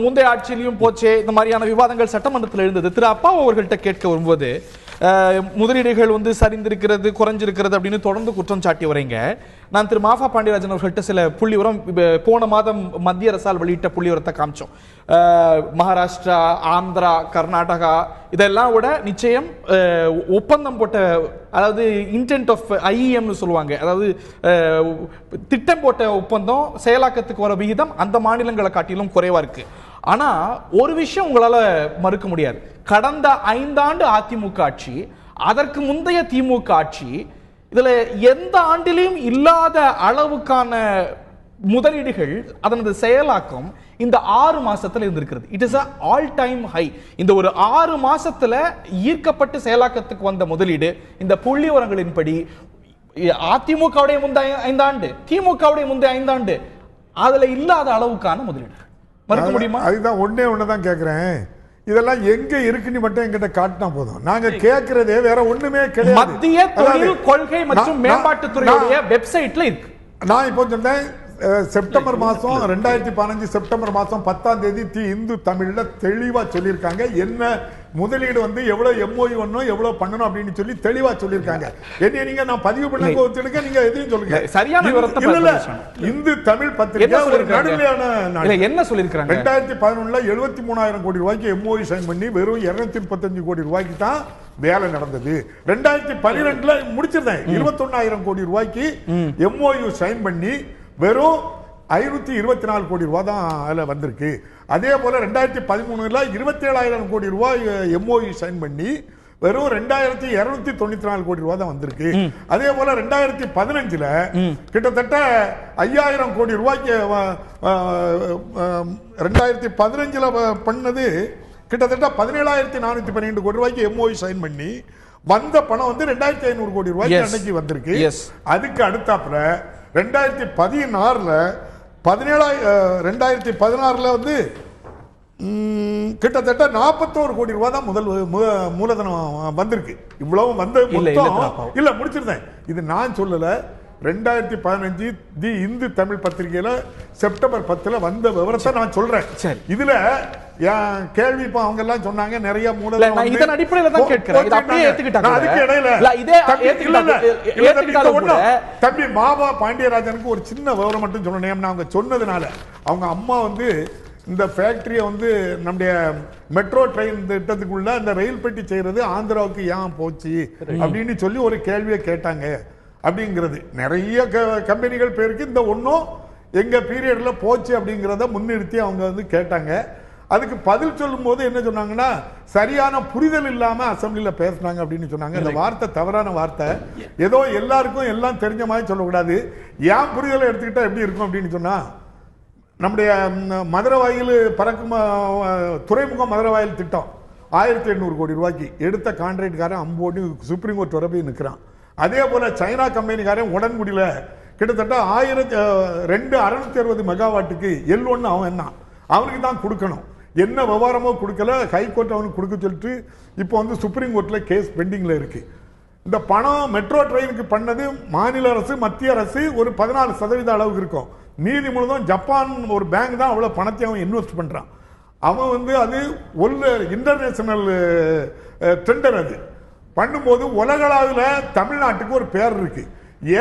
முந்தைய ஆட்சியிலையும் போச்சே இந்த மாதிரியான விவாதங்கள் சட்டமன்றத்தில் எழுந்தது. திரு அப்பா அவர்கள்ட்ட கேட்க வரும்போது முதலீடுகள் சரிந்திருக்கிறது, குறைஞ்சிருக்கிறது அப்படின்னு தொடர்ந்து குற்றம் சாட்டி வரீங்க. நான் திரு மாஃபா பாண்டியராஜன் அவர்கள்ட்ட சில புள்ளிவரம் போன மாதம் மத்திய அரசால் வெளியிட்ட புள்ளிவரத்தை காமிச்சோம். மகாராஷ்டிரா, ஆந்திரா, கர்நாடகா இதெல்லாம் விட நிச்சயம் ஒப்பந்தம் போட்ட, அதாவது இன்டென்ட் ஆஃப் ஐஇஎம்னு சொல்லுவாங்க, அதாவது திட்டம் போட்ட ஒப்பந்தம் செயலாக்கத்துக்கு வர விகிதம் அந்த மாநிலங்களை காட்டிலும் குறைவா இருக்கு. ஆனா ஒரு விஷயம் உங்களால மறுக்க முடியாது, கடந்த 5 ஆண்டு அதிமுக ஆட்சி, அதற்கு முந்தைய திமுக ஆட்சி, இதுல எந்த ஆண்டிலையும் இல்லாத அளவுக்கான முதலீடுகள், அதனது செயலாக்கம் இந்த 6 மாசத்துல இருந்திருக்கிறது. It is all time high. இந்த ஒரு 6 மாசத்துல ஈர்க்கப்பட்டு செயலாக்கத்துக்கு வந்த முதலீடு இந்த புள்ளி விவரங்களின்படி அதிமுகவுடைய முந்தைய 5 ஆண்டு, திமுகவுடைய முந்தைய 5 ஆண்டு அதுல இல்லாத அளவுக்கான முதலீடு. மறுக்க முடியுமா? அதுதான் ஒண்ணுதான் கேக்குறேன். இதெல்லாம் எங்க இருக்குன்னு மட்டும் எங்கிட்ட காட்டினா போதும். நாங்க கேட்கறதே வேற ஒண்ணுமே கிடையாது. மத்திய தொழில் கொள்கை மற்றும் மேம்பாட்டுத்துறையுடைய வெப்சைட்ல இருக்கு. நான் இப்போ சொன்னேன், செப்டம்பர் மாசம் 2015 செப்டம்பர் மாசம் 10ஆம் தேதி இந்து தமிழ்ல தெளிவா சொல்லியிருக்காங்க. என்ன முதலீடு எவ்வளவு எம்ஓஇ பண்ணணும், எவ்வளவு பண்ணணும் அப்படின்னு சொல்லி தெளிவா சொல்லியிருக்காங்க. என்ன நீங்க நான் பதிவு பண்ண கோவிச்சுடுங்க, நீங்க எதையும் சொல்லுங்க. சரியான விவரத்தை இந்து தமிழ் பத்திரிகை ஒரு நடுநிலையான என்ன சொல்லியிருக்காங்க. 2011 73,000 கோடி ரூபாய்க்கு எம்ஓஇ சைன் பண்ணி வெறும் 235 கோடி ரூபாய்க்கு தான் வேலை நடந்தது. 2012 முடிச்சிருந்தேன், 21,000 கோடி ரூபாய்க்கு எம்ஓயு சைன் பண்ணி வெறும் 524 கோடி ரூபாய் தான் அதில் வந்திருக்கு. அதே போல 2013 27,000 கோடி ரூபாய் MOU சைன் பண்ணி வெறும் 2,294 கோடி ரூபாய் தான் வந்திருக்கு. அதே போல 2015 கிட்டத்தட்ட 5,000 கோடி ரூபாய்க்கு 2015 பண்ணது கிட்டத்தட்ட 17,412 கோடி ரூபாய்க்கு MOU சைன் பண்ணி வந்த பணம் வந்து 2,500 கோடி ரூபாய்க்கு அன்னைக்கு வந்திருக்கு. அதுக்கு அடுத்தாப்புல 2016 வந்து கிட்டத்தட்ட 41 கோடி ரூபாய் தான் முதல் மூலதனம் வந்திருக்கு. இவ்வளவு வந்து இல்ல முடிச்சிருந்தேன். இது நான் சொல்லல. 2015 தி இந்து தமிழ் பத்திரிகையில செப்டம்பர் 10 வந்த விவரத்தை நான் சொல்றேன். இதுல கேள்வி இப்ப அவங்க எல்லாம் சொன்னாங்க நிறைய மூலதனம் இதன் அடிப்படையில தான் கேட்கிறேன். இது அப்படியே ஏத்துக்கிட்டாங்க. அதுக்கு இடையில இதே ஏத்துக்கிட்டாங்க. தம்பி மாபா பாண்டியராஜனுக்கு ஒரு சின்ன விவரம் மட்டும் சொல்லணும். அவங்க சொன்னதுனால அவங்க அம்மா வந்து இந்த ஃபேக்டரியை வந்து நம்முடைய மெட்ரோ ட்ரெயின் திட்டத்துக்குள்ள இந்த ரயில் பெட்டி செய்யறது ஆந்திராவுக்கு ஏன் போச்சு அப்படின்னு சொல்லி ஒரு கேள்வியை கேட்டாங்க. அப்படிங்கிறது நிறைய கம்பெனிகள் பேருக்கு இந்த ஒன்றும் எங்க பீரியட்ல போச்சு அப்படிங்கிறத முன்னிறுத்தி அவங்க வந்து கேட்டாங்க. அதுக்கு பதில் சொல்லும் போது என்ன சொன்னாங்கன்னா சரியான புரிதல் இல்லாம அசம்பிளில பேசினாங்க அப்படின்னு சொன்னாங்க. இந்த வார்த்தை தவறான வார்த்தை. ஏதோ எல்லாருக்கும் எல்லாம் தெரிஞ்ச மாதிரி சொல்லக்கூடாது. ஏன் புரிதலை எடுத்துக்கிட்டா எப்படி இருக்கும் அப்படின்னு சொன்னா நம்முடைய மதுரை வாயில் பறக்கும் துறைமுகம் மதுரை வாயில் திட்டம் 1,800 கோடி ரூபாய்க்கு எடுத்த கான்ட்ராக்ட்காரன் அம்போடு சுப்ரீம் கோர்ட் வர போய் நிற்கிறான். அதே போல சைனா கம்பெனிக்காரன் உடன்குடியில கிட்டத்தட்ட 2,660 மெகாவாட்டுக்கு L1 அவன் என்ன அவனுக்கு தான் கொடுக்கணும். என்ன விவகாரமோ கொடுக்கல. ஹைகோர்ட் அவனுக்கு கொடுக்க சொல்லிட்டு இப்போ வந்து சுப்ரீம் கோர்ட்ல கேஸ் பெண்டிங்ல இருக்கு. இந்த பணம் மெட்ரோ ட்ரெயினுக்கு பண்ணது மாநில அரசு மத்திய அரசு ஒரு 14% அளவுக்கு இருக்கும். மீதி முழுதும் ஜப்பான் ஒரு பேங்க் தான் அவ்வளவு பணத்தை அவன் இன்வெஸ்ட் பண்றான். அவன் வந்து அது ஒரு இன்டர்நேஷனல் டெண்டர். அது பண்ணும்போது உலகளவில் தமிழ்நாட்டுக்கு ஒரு பேர் இருக்கு.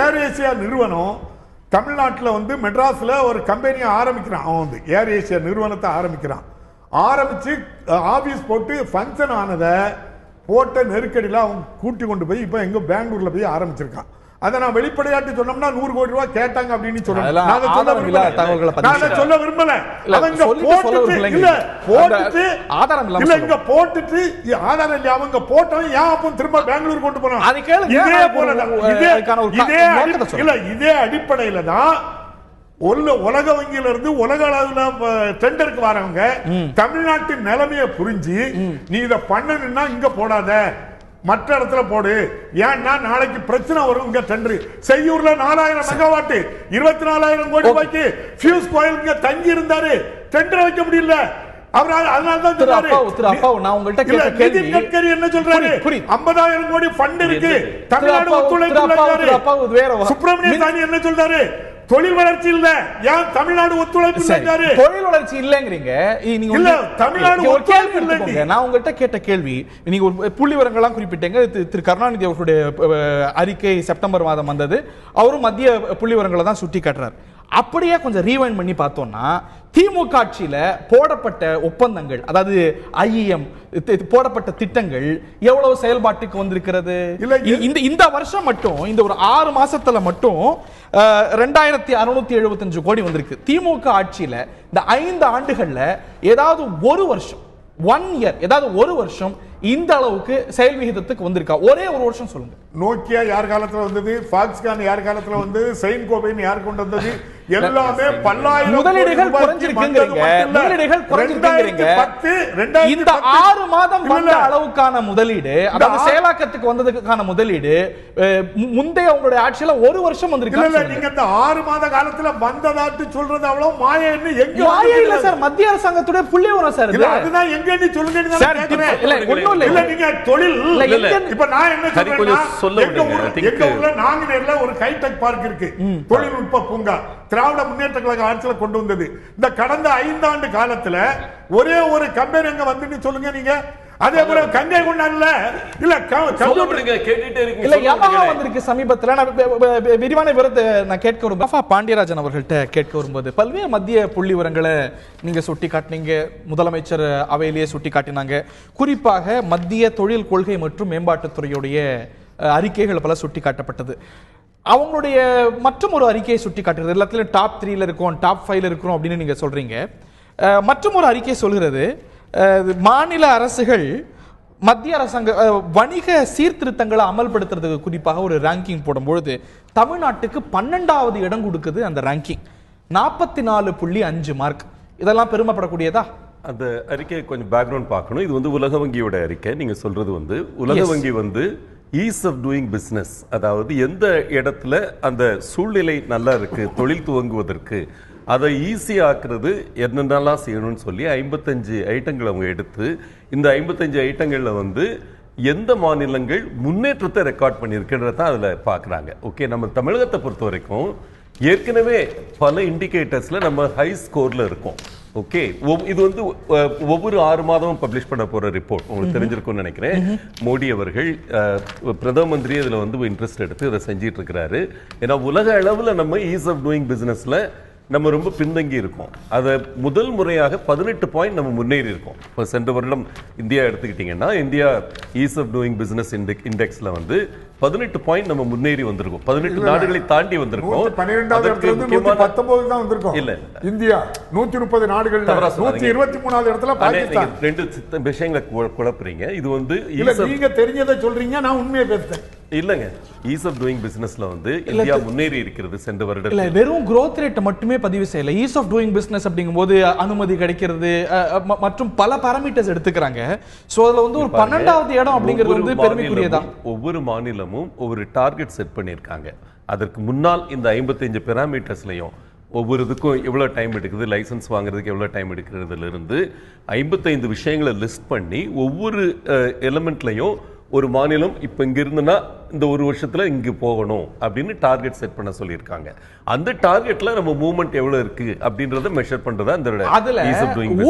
ஏர் ஏசியா நிறுவனம் தமிழ்நாட்டில் வந்து மெட்ராஸ்ல ஒரு கம்பெனியை ஆரம்பிக்கிறான். அவன் வந்து ஏர் ஏசியா நிறுவனத்தை ஆரம்பிச்சு ஆபீஸ் போட்டு ஃபங்க்ஷன் ஆனதை போட்ட நெருக்கடியில் அவன் கூட்டி கொண்டு போய் இப்போ எங்க பெங்களூர்ல போய் ஆரம்பிச்சிருக்கான். அதை நான் வெளிப்படையாட்டு சொன்னோம்னா 100 கோடி ரூபாய் கேட்டாங்க அப்படின்னு சொல்ல விரும்பல. அவங்க போட்டுட்டு ஆதாரம் இல்ல அவங்க போட்டவன் ஏன் அப்போ திரும்ப பெங்களூர் கொண்டு போனான். இதே அடிப்படையில தான் உலக வங்கியில இருந்து உலக அளவுல டெண்டருக்கு வரவங்க தமிழ்நாட்டின் நிலைமையை புரிஞ்சு நீ இதை பண்ணணும்னா இங்க போடாத மற்ற இடத்துல போடு. ஏன்னா நாளைக்கு பிரச்சனை வரும். இங்க டெண்டர் செய்யூர்ல 4000 மெகாவாட் 24,000 கோடி ரூபாய்க்கு ஃபியூஸ் கோயில் இங்க தங்கி இருந்தாரு. டெண்டர் வைக்க முடியல. அவரால் அதனால தான் சொன்னாரு. நான் உங்கள்ட்ட கேட்ட கேள்வி கட்கரி என்ன சொல்றாரு? 50,000 கோடி ஃபண்ட் இருக்கு. தமிழ்நாடு ஒத்துழைப்பு. சுப்பிரமணிய சாமி என்ன சொல்றாரு? தொழில் வளர்ச்சி இல்ல. ஏன் தமிழ்நாடு ஒத்துழைப்பு இல்லைங்கிறாரு? தொழில் வளர்ச்சி இல்லங்கிறீங்க. இல்ல தமிழ்நாடு ஒத்துழைப்பு இல்ல. நான் உங்கள்ட்ட கேட்ட கேள்வி நீங்க ஒரு புள்ளிவிவரங்கள்லாம் குறிப்பிட்டீங்க. திரு கருணாநிதி அவர்களுடைய அறிக்கை செப்டம்பர் மாதம் வந்தது. அவரும் மத்திய புள்ளிவிவரங்களை தான் சுட்டி காட்டுறாரு. அப்படியே கொஞ்சம் ரீவைண்ட் பண்ணி பார்த்தோம்னா திமுக ஆட்சியில போடப்பட்ட ஒப்பந்தங்கள், அதாவது IEM போடப்பட்ட திட்டங்கள் எவ்வளவு செயல்பாட்டுக்கு வந்திருக்கிறது? இந்த வருஷம் மட்டும் இந்த ஒரு 6 மாசத்துல மட்டும் 2,675 கோடி வந்திருக்கு. திமுக ஆட்சியில இந்த 5 ஆண்டுகள்ல ஏதாவது ஒரு வருஷம் 1 இயர் ஏதாவது ஒரு வருஷம் இந்த அளவுக்கு செயல் விகிதத்துக்கு வந்திருக்கா? ஒரே ஒரு வருஷம் சொல்லுங்க. நோக்கியா யார் காலத்துல வந்தது? ஃபாக்ஸ்கான் யார் காலத்துல வந்தது? செயின் கோபைன் யார் கொண்டு வந்தது? எல்லாமே பல்லாயிரம் முதலீடுகள் குறைஞ்சிருக்குங்கறீங்க. முதலீடுகள் குறைஞ்சிருக்குங்கறீங்க. இந்த 6 மாதம் வந்த அளவுக்கான முதலீடு, அதாவது செயலாக்கத்துக்கு வந்ததுக்கான முதலீடு முந்தைய உங்களுடைய ஆட்சியில ஒரு வருஷம் வந்திருக்கு. இல்ல நீங்க இந்த 6 மாத காலத்துல வந்ததாட்டு சொல்றது அவ்வளவு மாயன்னு எங்க? மாய இல்ல சார், மத்திய அரசாங்கத்துடைய புள்ளிவிவரம் சார். இல்ல அதுதான் எங்கன்னு சொல்லுங்க. இல்ல ஒண்ணும் இல்ல. நீங்க தொழில் இப்ப நான் என்ன சொல்றேன்னா எங்க ஊர்ல நாங்குநேர்ல ஒரு ஹைடெக் பார்க் இருக்கு. தொழில்நுட்ப பூங்கா திராவிட முன்னேற்ற கழக ஆட்சியில கொண்டு வந்தது. இந்த கடந்த 5 ஆண்டு காலத்துல ஒரே ஒரு கம்பெனி அங்க வந்து சொல்லுங்க நீங்க. அதே போல கங்கை கொண்டான்ல இல்ல கேட்டுட்டே இருக்கீங்க. இல்ல யமஹா வந்திருக்கு சமீபத்துல. நான் விரிவான விவரத்தை நான் கேட்க வரும்போது பாண்டியராஜன் அவர்கள்ட்ட கேட்க வரும்போது பல்வேறு மத்திய புள்ளி விவரங்களை நீங்க சுட்டி காட்டினீங்க. முதலமைச்சர் அவையிலேயே சுட்டி காட்டினாங்க. குறிப்பாக மத்திய தொழில் கொள்கை மற்றும் மேம்பாட்டுத்துறையுடைய அறிக்கைகள் பல சுட்டி காட்டப்பட்டது. அவங்களுடைய மற்றும் ஒரு அறிக்கையை சுட்டி காட்டுறது, எல்லாத்துலயும் டாப் 3ல இருக்கும், டாப் 5ல இருக்கிறோம் அப்படின்னு நீங்க சொல்றீங்க. மற்றும் ஒரு அறிக்கை சொல்கிறது, மாநில அரசுகள் மத்திய அரசாங்க வணிக சீர்திருத்தங்களை அமல்படுத்துறதுக்கு குறிப்பாக ஒரு ரேங்கிங் போடும்பொழுது தமிழ்நாட்டுக்கு 12வது இடம் கொடுக்குது. அந்த ரேங்கிங் 44.5 மார்க். இதெல்லாம் பெருமைப்படக்கூடியதா? அந்த அறிக்கை கொஞ்சம் பேக்ரவுண்ட் பார்க்கணும். இது வந்து உலக வங்கியோட அறிக்கை. நீங்க சொல்றது வந்து உலக வங்கி வந்து ஈஸ் ஆஃப் டூயிங் பிசினஸ், அதாவது எந்த இடத்துல அந்த சூழ்நிலை நல்லா இருக்கு தொழில் துவங்குவதற்கு அதை ஈஸியா ஆக்குறது என்னென்னலாம் செய்யணும்னு சொல்லி 55 ஐட்டங்களை அவங்க எடுத்து இந்த 55 ஐட்டங்கள்ல வந்து எந்த மாநிலங்கள் முன்னேற்றத்தை ரெக்கார்ட் பண்ணியிருக்குன்றத அதுல பாக்குறாங்க. ஓகே, நம்ம தமிழகத்தை பொறுத்த வரைக்கும் ஏற்கனவே பல இண்டிகேட்டர்ஸ்ல நம்ம ஹை ஸ்கோர்ல இருக்கோம். ஓகே, இது வந்து ஒவ்வொரு 6 மாதமும் பப்ளிஷ் பண்ண போற ரிப்போர்ட் உங்களுக்கு தெரிஞ்சிருக்கும்னு நினைக்கிறேன். மோடி அவர்கள் பிரதம மந்திரி இதுல வந்து இன்ட்ரெஸ்ட் எடுத்து இதை செஞ்சிட்டு இருக்கிறாரு. ஏன்னா உலக அளவுல நம்ம ஈஸ் ஆஃப் டூயிங் பிசினஸ்ல நம்ம ரொம்ப பின்தங்கி இருக்கோம். அதை முதல் முறையாக 18 பாயிண்ட் நம்ம முன்னேறி இருக்கோம். இப்போ சென்ற வருடம் இந்தியா எடுத்துக்கிட்டீங்கன்னா India ease of doing business இண்டெக்ஸ்ல வந்து 18 பாயிண்ட் நம்ம முன்னேறி வந்திருக்கோம். 18 நாடுகளை தாண்டி வந்திருக்கோம். 12வது இடத்துல இருந்து 119 தான் வந்திருக்கோம். இல்ல இந்தியா 130 நாடுகள்ல 123வது இடத்துல பாகிஸ்தான். ரெண்டு விஷயங்களை குழப்புறீங்க. இது வந்து நீங்க தெரிஞ்சதை சொல்றீங்க, நான் உண்மையை பேசுறேன். இல்லங்க, ஈஸ் ஆஃப் டூயிங் பிசினஸ்ல வந்து இந்தியா முன்னேறி இருக்கிறது சென்ற வருடத்துல. இல்ல வெறும் growth rate மட்டுமே பதிவு செய்யல. ஈஸ் ஆஃப் டூயிங் பிசினஸ் அப்படிங்கும்போது அனுமதி கிடைக்கிறது மற்றும் பல பாராமீட்டர்ஸ் எடுத்துக்கிறாங்க. சோ அதுல வந்து ஒரு 12வது இடம் அப்படிங்கிறது வந்து பெருமைக்குரியதா? ஒவ்வொரு மாநிலமும் ஒவ்வொரு டார்கெட் செட் பண்ணியிருக்காங்க. அதற்கு முன்னால் இந்த 55 பாராமீட்டர்ஸ்லயும் ஒவ்வொரு இதுக்கும் எவ்வளவு டைம் எடுக்குது, லைசன்ஸ் வாங்குறதுக்கு எவ்வளவு டைம் எடுக்கிறதுல இருந்து 55 விஷயங்களை லிஸ்ட் பண்ணி ஒவ்வொரு எலிமெண்ட்லயும் ஒரு மாநிலம் இப்ப இங்க இருந்துன்னா இந்த ஒரு வருஷத்துல இங்க போகணும் அப்படின்னு டார்கெட் செட் பண்ண சொல்லியிருக்காங்க. அந்த டார்கெட்ல நம்ம மூவ்மெண்ட் எவ்வளவு இருக்கு அப்படின்றத மெஷர் பண்றதா அந்த அதுல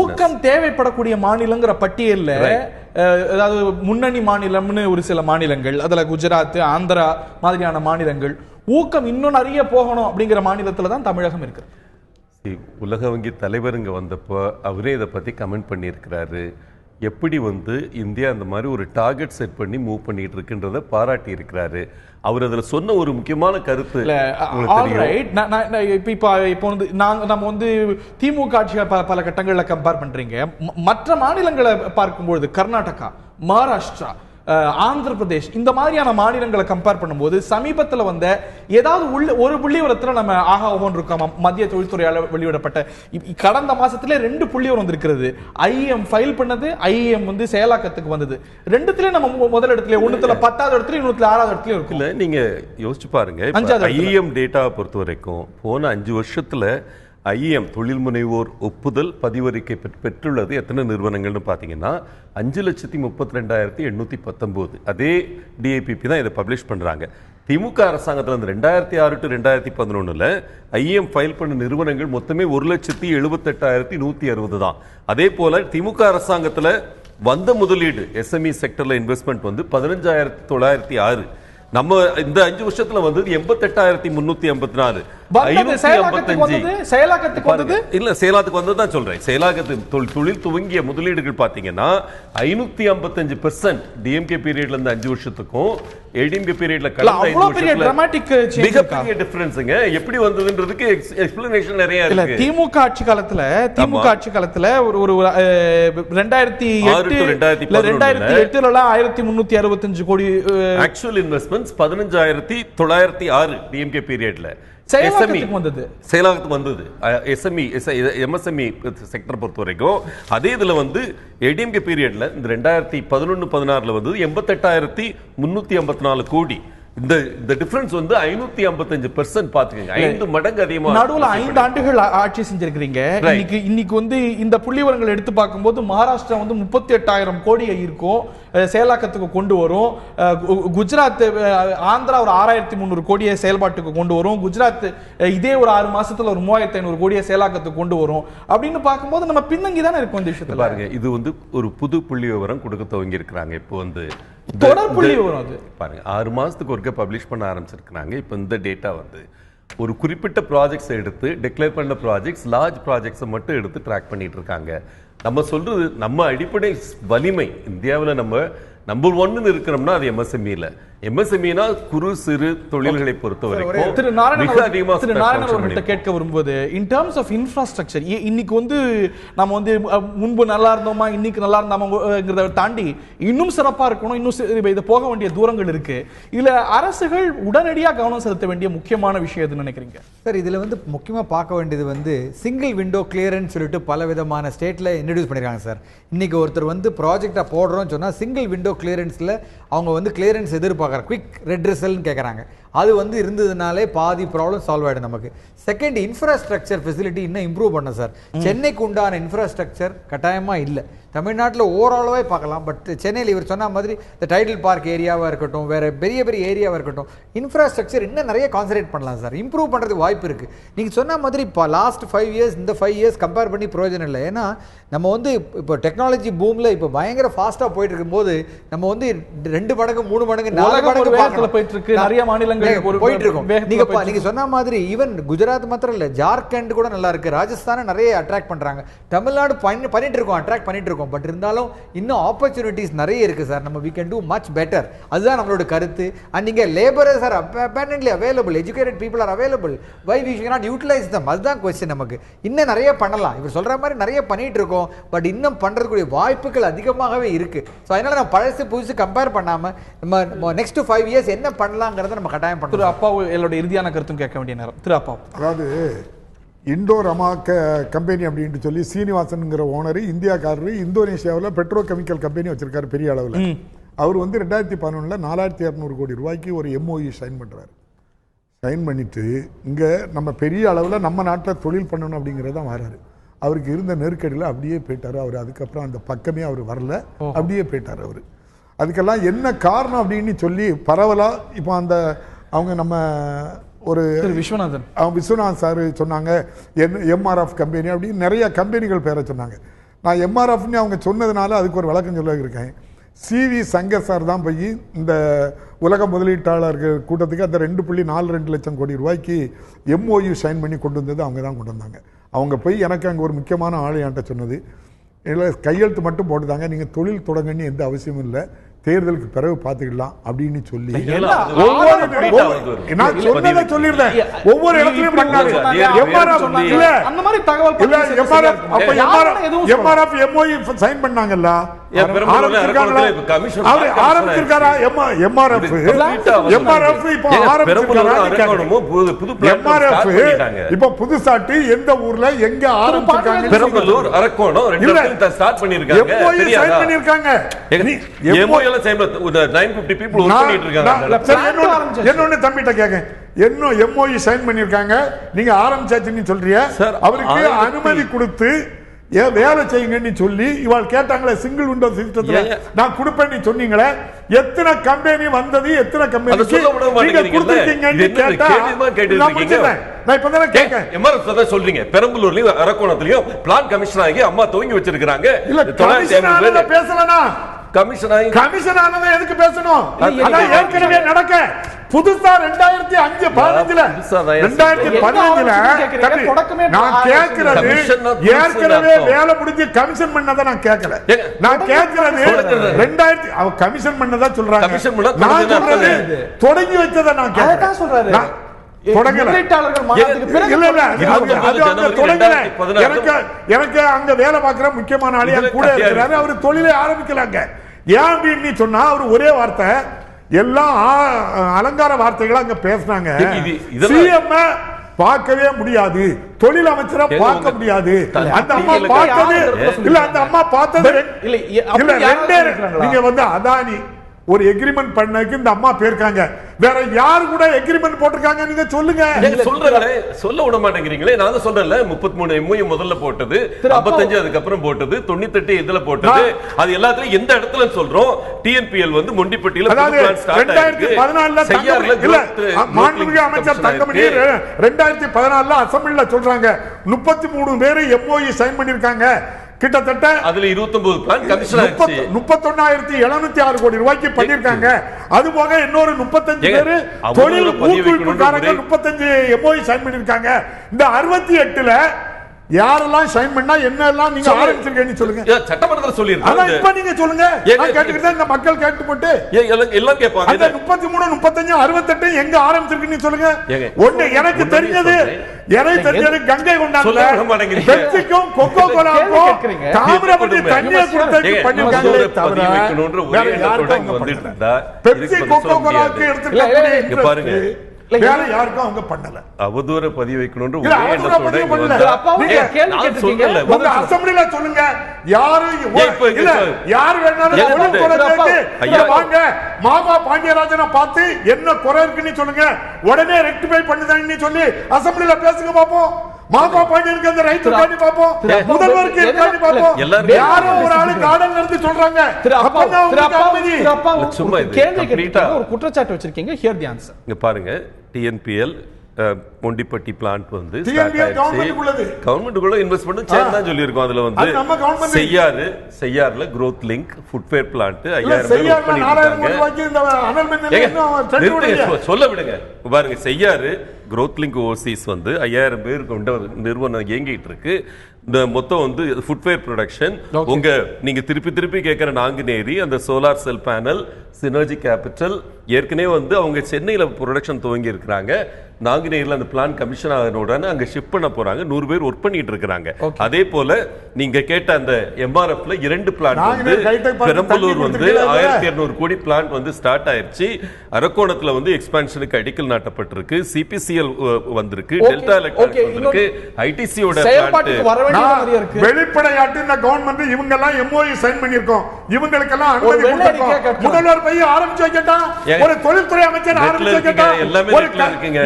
ஊக்கம் தேவைப்படக்கூடிய மாநிலங்கிற பட்டியல்ல அதாவது முன்னணி மாநிலம்னு ஒரு சில மாநிலங்கள், அதுல குஜராத், ஆந்திரா மாதிரியான மாநிலங்கள், ஊக்கம் இன்னும் நிறைய போகணும் அப்படிங்கிற மாநிலத்துல தான் தமிழகம் இருக்கு. உலக வங்கி தலைவர் இங்க வந்தப்போ அவரே இதை பத்தி கமெண்ட் பண்ணியிருக்கிறாரு. எப்படி வந்து இந்தியா அந்த மாதிரி ஒரு டார்கெட் செட் பண்ணி மூவ் பண்ணிட்டு இருக்குன்றத பாராட்டி இருக்கிறாரு. அவர் அதுல சொன்ன ஒரு முக்கியமான கருத்து இப்போ வந்து நம்ம வந்து திமுக ஆட்சியை பல கட்டங்களில் கம்பேர் பண்றீங்க. மற்ற மாநிலங்களை பார்க்கும்போது கர்நாடகா, மகாராஷ்டிரா, ஆந்திர பிரதேஷ் இந்த மாதிரியான மாநிலங்களை கம்பேர் பண்ணும்போது சமீபத்தில் வந்த ஏதாவது ஒரு புள்ளிவரத்தில் நம்ம ஆகா ஓகோன்னு இருக்கோம். மத்திய தொழில்துறையால் வெளியிடப்பட்ட கடந்த மாசத்துல 2 புள்ளிவரம் வந்திருக்கிறது. ஐஎம் ஃபைல் பண்ணது, ஐஎம் வந்து செயலாக்கத்துக்கு வந்தது. ரெண்டுத்திலயும் நம்ம முதல் இடத்துல, ஒண்ணுத்துல 10வது இடத்துல, இன்னொருத்துல 6வது இடத்துல இருக்குல்ல. நீங்க யோசிச்சு பாருங்க, ஐஎம் டேட்டாவை பொறுத்த வரைக்கும் போன 5 வருஷத்துல ஐஎம் தொழில் முனைவோர் ஒப்புதல் பதிவறிக்கை பெற்றுள்ளது எத்தனை நிறுவனங்கள்னு பார்த்தீங்கன்னா 5,32,819. அதே டிஐபிபி தான் இதை பப்ளிஷ் பண்றாங்க. திமுக அரசாங்கத்தில் அந்த 2006 to 2011 ஐஎம் ஃபைல் பண்ண நிறுவனங்கள் மொத்தமே 1,78,160 தான். அதே போல திமுக அரசாங்கத்தில் வந்த முதலீடு எஸ்எம்இ செக்டர்ல இன்வெஸ்ட்மெண்ட் வந்து 15,906. நம்ம இந்த 5 வருஷத்துல வந்து 88,384. செயலாக்கத்துக்கு வந்தது இல்ல, செயலாக்கத்துக்கு வந்ததுதான் சொல்றேன். செயலாக்கத்து தொழில் துவங்கிய முதலீடுகள் பாத்தீங்கன்னா 555% டிஎம்கே பீரியட்ல இருந்து 5 வருஷத்துக்கும் ஏடிஎம்கே பீரியட்ல கடந்த 5 வருஷத்துல மிகப்பெரிய டிஃபரன்ஸ்ங்க. எப்படி வந்ததுன்றதுக்கு எக்ஸ்பிளனேஷன் நிறைய இருக்கு. திமுக ஆட்சி காலத்துல ஒரு 2008 1,365 கோடி ஆக்சுவல் இன்வெஸ்ட்மென்ட்ஸ் 15,906 டிஎம்கே பீரியட்ல செயலாக்கத்துக்கு வந்தது. எம்எஸ்எம்இ செக்டர் பொறுத்த வரைக்கும் அதே இதுல வந்து ஏடிஎம்கே பீரியட்ல இந்த 2011-16 வந்து 88,354 கோடி. இந்த டிஃபரன்ஸ் வந்து 555% பாத்துக்கங்க. 5 மடங்கு அதிகமா. நடுவுல 5 ஆண்டுகள் ஆட்சி செஞ்சிருக்கீங்க. இன்னைக்கு வந்து இந்த புள்ளிவரங்கள் எடுத்து பார்க்கும்போது மகாராஷ்டிரா வந்து 38,000 கோடி இருக்கும் செயலாக்கத்துக்கு கொண்டு வரும். குஜராத், ஆந்திரா ஒரு 6,300 கோடியை செயல்பாட்டுக்கு கொண்டு வரும். குஜராத் இதே ஒரு 6 மாசத்துல ஒரு 3,500 கோடியை செயலாக்கத்துக்கு கொண்டு வரும். அப்படின்னு பார்க்கும்போது நம்ம பின்னங்கி தானே இருக்கும் இந்த விஷயத்துல. பாருங்க, இது வந்து ஒரு புது புள்ளி விவரம் கொடுக்க துவங்கி இருக்கிறாங்க. இப்போ வந்து தொடர் புள்ளி விவரம் அது பாருங்க 6 மாசத்துக்கு ஒருக்க பப்ளிஷ் பண்ண ஆரம்பிச்சிருக்காங்க. இப்போ இந்த டேட்டா வந்து ஒரு குறிப்பிட்ட ப்ராஜெக்ட்ஸ் எடுத்து டிக்ளேர் பண்ண ப்ராஜெக்ட்ஸ், லார்ஜ் ப்ராஜெக்ட்ஸை மட்டும் எடுத்து ட்ராக் பண்ணிட்டு இருக்காங்க. நம்ம சொல்றது நம்ம அடிப்படை வலிமை இந்தியாவில் நம்ம நம்பர் 1 இருக்கிறோம்னா அது எம்எஸ்எம்இல. MSMEனா குறு சிறு தொழில்களை பொறுத்த வரைக்கும் திரு மிக அதிகமா நாராயணன் அவர்கள்ட்ட கேட்க வரும்போது இன் டர்ம்ஸ் ஆஃப் இன்ஃப்ராஸ்ட்ரக்சர் இன்னைக்கு வந்து நம்ம வந்து முன்பு நல்லா இருந்தோமா இன்னைக்கு நல்லா இருந்தாமங்கிறத தாண்டி இன்னும் சிறப்பா இருக்கணும், இன்னும் இது போக வேண்டிய தூரங்கள் இருக்கு. இதுல அரசுகள் உடனடியா கவனம் செலுத்த வேண்டிய முக்கியமான விஷயம் எதுன்னு நினைக்கிறீங்க சார்? இதுல வந்து முக்கியமா பார்க்க வேண்டியது வந்து சிங்கிள் விண்டோ கிளியரன்ஸ் சொல்லிட்டு பல விதமான ஸ்டேட்ல இன்ட்ரடியூஸ் பண்ணிருக்காங்க சார். இன்னைக்கு ஒருத்தர் வந்து ப்ராஜெக்டா போடுறோம்னு சொன்னா சிங்கிள் விண்டோ கிளியரன்ஸ்ல அவங்க வந்து கிளியரன்ஸ் எதிர்பார்க்குறாங்க, குவிக் ரெட்ரிசல்னு கேட்குறாங்க. அது வந்து இருந்ததுனாலே பாதி ப்ராப்ளம் சால்வ் ஆகிடும் நமக்கு. செகண்ட், இன்ஃப்ராஸ்ட்ரக்சர் ஃபெசிலிட்டி இன்னும் இம்ப்ரூவ் பண்ண சார். சென்னைக்கு உண்டான இன்ஃப்ராஸ்ட்ரக்சர் கட்டாயமாக இல்லை. தமிழ்நாட்டில் ஓவராலாகவே பார்க்கலாம், பட் சென்னையில் இவர் சொன்ன மாதிரி இந்த டைட்டில் பார்க் ஏரியாவாக இருக்கட்டும், வேறு பெரிய பெரிய ஏரியாவாக இருக்கட்டும், இன்ஃப்ராஸ்ட்ரக்சர் இன்னும் நிறைய கான்சன்ட்ரேட் பண்ணலாம் சார். இம்ப்ரூவ் பண்ணுறதுக்கு வாய்ப்பு இருக்குது. நீங்கள் சொன்ன மாதிரி இப்போ லாஸ்ட் 5 இயர்ஸ் இந்த 5 இயர்ஸ் கம்பேர் பண்ணி பிரயோஜனம் இல்லை. ஏன்னா நம்ம வந்து இப்போ டெக்னாலஜி பூமில் இப்போ பயங்கர ஃபாஸ்ட்டாக போயிட்டு இருக்கும்போது நம்ம வந்து 2 மடங்கு 3 மடங்கு 4 மடங்கு போயிட்டு இருக்கு. நிறைய மாநிலங்கள் போயிட்டு இருக்கும். நீங்க சொன்ன மாதிரி ஈவன் குஜராத் மாத்திரம் இல்ல, ஜார்க்கண்ட் கூட நல்லா இருக்கு, ராஜஸ்தானை நிறைய அட்ராக்ட் பண்றாங்க, தமிழ்நாடு பண்ணிட்டு இருக்கோம், அட்ராக்ட் பண்ணிட்டு இருக்கோம். பட் இருந்தாலும் இன்னும் ஆப்பர்ச்சுனிட்டிஸ் நிறைய இருக்கு சார். நம்ம we can do much better. அதுதான் நம்மளோட கருத்து. அண்ட் இங்க labourers are abundantly available, educated people are available. Why we should not utilize them? அதுதான் क्वेश्चन. நமக்கு இன்னும் நிறைய பண்ணலாம். இவர் சொல்ற மாதிரி நிறைய பண்ணிட்டு இருக்கோம், பட் இன்னும் பண்றதுக்குரிய வாய்ப்புகள் அதிகமாகவே இருக்கு. ஸோ அதனால நம்ம பழசு புதுசு கம்பேர் பண்ணாம நம்ம நெக்ஸ்ட் 5 இயர்ஸ் என்ன பண்ணலாங்கிறத நம்ம கட்டாயம் பண்ணலாம். திரு அப்பாவு என்னோட இறுதியான கருத்தும் கேட்க வேண்டிய நேரம். திரு அப்பா, அதாவது இண்டோர் அமா கம்பெனி அப்படின்ட்டு சொல்லி சீனிவாசன்ங்கிற ஓனர் இந்தியாக்காரரு இந்தோனேஷியாவில் பெட்ரோ கெமிக்கல் கம்பெனி வச்சிருக்காரு பெரிய அளவில். அவர் வந்து 2011 4200 கோடி ரூபாய்க்கு ஒரு MOU சைன் பண்ணுறாரு. சைன் பண்ணிட்டு இங்கே நம்ம பெரிய அளவில் நம்ம நாட்டில் தொழில் பண்ணணும் அப்படிங்கிறதான் வராரு. அவருக்கு இருந்த நெருக்கடியில் அப்படியே போயிட்டார் அவர். அதுக்கப்புறம் அந்த பக்கமே அவர் வரல, அப்படியே போயிட்டார் அவர். அதுக்கெல்லாம் என்ன காரணம் அப்படின்னு சொல்லி பரவலாக இப்போ அந்த அவங்க நம்ம ஒரு விஸ்வநாதன் சார் சொன்னாங்க MRF கம்பெனி அப்படின்னு நிறைய கம்பெனிகள் பேரை சொன்னாங்க. நான் MRFன்னு அவங்க சொன்னதுனால அதுக்கு ஒரு விளக்கம் சொல்ல இருக்கேன். CV சங்கர் சார் தான் போய் இந்த உலக முதலீட்டாளர்கள் கூட்டத்துக்கு அந்த 2.42 லட்சம் கோடி ரூபாய்க்கு MOU சைன் பண்ணி கொண்டு வந்தது அவங்க தான் கொண்டு வந்தாங்க. அவங்க போய் எனக்கு அங்கே ஒரு முக்கியமான ஆளு என்கிட்ட சொன்னது, இல்லை கையெழுத்து மட்டும் போட்டுதாங்க, நீங்கள் தொழில் தொடங்கன்னு எந்த அவசியமும் இல்லை, தேர்தலுக்கு பிறகு பார்த்துக்கலாம் அப்படின்னு சொல்லி நான் சொன்னதை சொல்லியிருந்தேன். ஒவ்வொரு இடத்துலயும் பண்ணாரு. MRF MOU சைன் பண்ணாங்கல்ல, ஆரம்பிச்சிருக்காரா MRF? இப்ப புதுசாட்டு எந்த ஊர்ல எங்க ஆரம்பிச்சிருக்காங்க? பெரம்பலூர், அரக்கோணம் ஸ்டார்ட் பண்ணிருக்காங்க. என்னொன்னு தம்பிட்ட கேக்க, என்ன MOU சைன் பண்ணிருக்காங்க, நீங்க ஆரம்பிச்சாச்சுன்னு சொல்றிய, அவருக்கு அனுமதி கொடுத்து வேலை செய்யுங்கன்னு சொல்லி இவாள் கேட்டாங்களே சிங்கிள் விண்டோ சிஸ்டத்துல நான் கொடுப்பேன்னு சொன்னீங்களே, எத்தனை கம்பெனி வந்தது, எத்தனை கம்பெனி கொடுத்துருக்கீங்கன்னு கேட்டா நான் இப்பதான் கேட்கேன். MRF தான் சொல்றீங்க, பெரம்பலூர்லயும் அரக்கோணத்திலயும் பிளான் கமிஷன் ஆகி அம்மா துவங்கி வச்சிருக்காங்க. பேசலனா கமிஷன் ஆனதை எதுக்கு பேசணும்? அதான் ஏற்கனவே நடக்க புதுசா 2015 நான் கேட்கிறது ஏற்கனவே வேலை முடிஞ்சு கமிஷன் பண்ணதை நான் கேட்கல. நான் கேட்கிறது 2000 அவ கமிஷன் பண்ணதா சொல்றாங்க. நான் சொல்றது தொடங்கி வச்சதை நான் கேட்கிறேன். சொல்றாரு எனக்கு அங்க வேலை பார்க்கிற முக்கியமான ஆளு கூட இருக்கிறாரு. அவரு தொழிலை ஆரம்பிக்கலாங்க. ஏன் அப்படின்னு சொன்னா அவரு ஒரே வார்த்தை, எல்லாம் அலங்கார வார்த்தைகளை அங்க பேசினாங்க. சிஎம் பார்க்கவே முடியாது, தொழில் அமைச்சரை பார்க்க முடியாது. அந்த அம்மா பார்த்தது இல்ல, அந்த அம்மா பார்த்தது நீங்க வந்து அதானி ஒரு எக்ரிமெண்ட் பண்ணதுக்கு இந்த அம்மா போயிருக்காங்க. வேற யாரு கூட எக்ரிமெண்ட் போட்டிருக்காங்க நீங்க சொல்லுங்க. சொல்ல விட மாட்டேங்கிறீங்களே. நான் சொல்றேன்ல 33 MOU முதல்ல போட்டது, 55 அதுக்கப்புறம் போட்டது, 98 இதுல போட்டது, அது எல்லாத்துலயும் எந்த இடத்துல சொல்றோம் TNPL வந்து மொண்டிப்பட்டியில 2014 மாண்புமிகு அமைச்சர் தங்கமணி 2014 அசெம்பிளில சொல்றாங்க 33 பேர் MOU சைன் பண்ணிருக்காங்க. கிட்டத்தட்ட அதுல 29 பிளான் கமிஷன் ஆச்சு. 31706 கோடி ரூபாய்க்கு பண்ணிருக்காங்க. அது போக இன்னொரு 35 பேர் தொழில் ஊக்குவிப்புக்காரங்க 35 MOU சைன் பண்ணிருக்காங்க. இந்த 68ல யாரெல்லாம் ஷைன் பண்ணா என்னெல்லாம் நீங்க ஆரம்பிச்சிருக்கீங்கன்னு சொல்லுங்க. சட்டமன்றத்துல சொல்லிருக்கேன். அதான் இப்ப நீங்க சொல்லுங்க. நான் கேட்டுக்கிட்டே இந்த மக்கள் கேட்டு போட்டு எல்லாம் கேட்பாங்க. அந்த 33, 35, 68 எங்க ஆரம்பிச்சிருக்குன்னு சொல்லுங்க. ஒண்ணு எனக்கு தெரிஞ்சது கங்கை கொண்டாடுல பெப்சிக்கும் கொக்கோ கோலாவுக்கும் தாமிரபரணி தண்ணியை கொடுத்ததுக்கு பண்ணிருக்காங்களே தவிர வேற யாருக்கும் வந்துட்டு இருந்தா பெப்சி கொக்கோ கோலாவுக்கு எடுத்துட்டு பாருங்க வேற யாருக்கும் அவங்க பண்ணல. அவதூற பதிவு வைக்கணும்ன்ற ஒரே அசம்பிளில சொல்லுங்க. யாரு வேணாலும் வாங்க மாமா பாண்டியராஜனை பார்த்து என்ன குறை இருக்குன்னு சொல்லுங்க, உடனே ரெக்டிஃபை பண்ணுதான்னு சொல்லி அசம்பிளில பேசுங்க பாப்போம். மாமா பாண்டியனுக்கு அந்த ரைட் இருக்கான்னு பாப்போம், முதல்வருக்கு இருக்கான்னு பாப்போம். யாரோ ஒரு ஆளு கார்டன் நடத்தி சொல்றாங்க. சும்மா ஒரு குற்றச்சாட்டு வச்சிருக்கீங்க. Here the answer. இங்க பாருங்க, TNPL மொண்டிப்பட்டி பிளான்ட் வந்து கவர்மெண்ட்டுக்குள்ள இன்வெஸ்ட்மெண்ட் சேர்ந்து தான் சொல்லியிருக்கோம். அதுல வந்து செய்யாறுல growth link ஃபுட்வேர் பிளான்ட் 5000 சொல்ல விடுங்க. பாருங்க, செய்யாறு growth link ஓவர்சீஸ் வந்து 5000 பேர் கொண்ட நிறுவனம் இயங்கிட்டு இருக்கு. இந்த மொத்தம் வந்து ஃபுட்வேர் ப்ரொடக்ஷன். உங்க நீங்க திருப்பி கேட்கிற நாங்குநேரி அந்த solar cell panel synergy capital ஏற்கனவே வந்து அவங்க சென்னையில ப்ரொடக்ஷன் துவங்கி இருக்கிறாங்க. நாங்குநேரியில் அந்த பிளான் கமிஷன் ஆனவுடனே அங்க ஷிப் பண்ண போறாங்க. 100 பேர் ஒர்க் பண்ணிட்டு இருக்காங்க. அதே போல நீங்க கேட்ட அந்த MRFல 2 பிளான்ட் வந்து பெரம்பலூர் வந்து 1200 கோடி பிளான்ட் வந்து ஸ்டார்ட் ஆயிருச்சு. அரக்கோணத்துல வந்து எக்ஸ்பான்ஷனுக்கு அடிக்கல் நாட்டப்பட்டிருக்கு. CPCL வந்திருக்கு, டெல்டா எலக்ட்ரானிக்ஸ் வந்திருக்கு, ITCயோட பிளான்ட் வெளிப்படையாட்டு இந்த கவர்மெண்ட் இவங்க எல்லாம் MOU சைன் பண்ணிருக்கோம். இவங்களுக்கெல்லாம் அனுமதி கொடுத்திருக்கோம். முதல்வர் போய் ஆரம்பிச்சு வைக்கட்டா, ஒரு தொழில்துறை அமைச்சர் ஆரம்பிச்சு வைக்கட்டா, ஒரு இருக்குங்க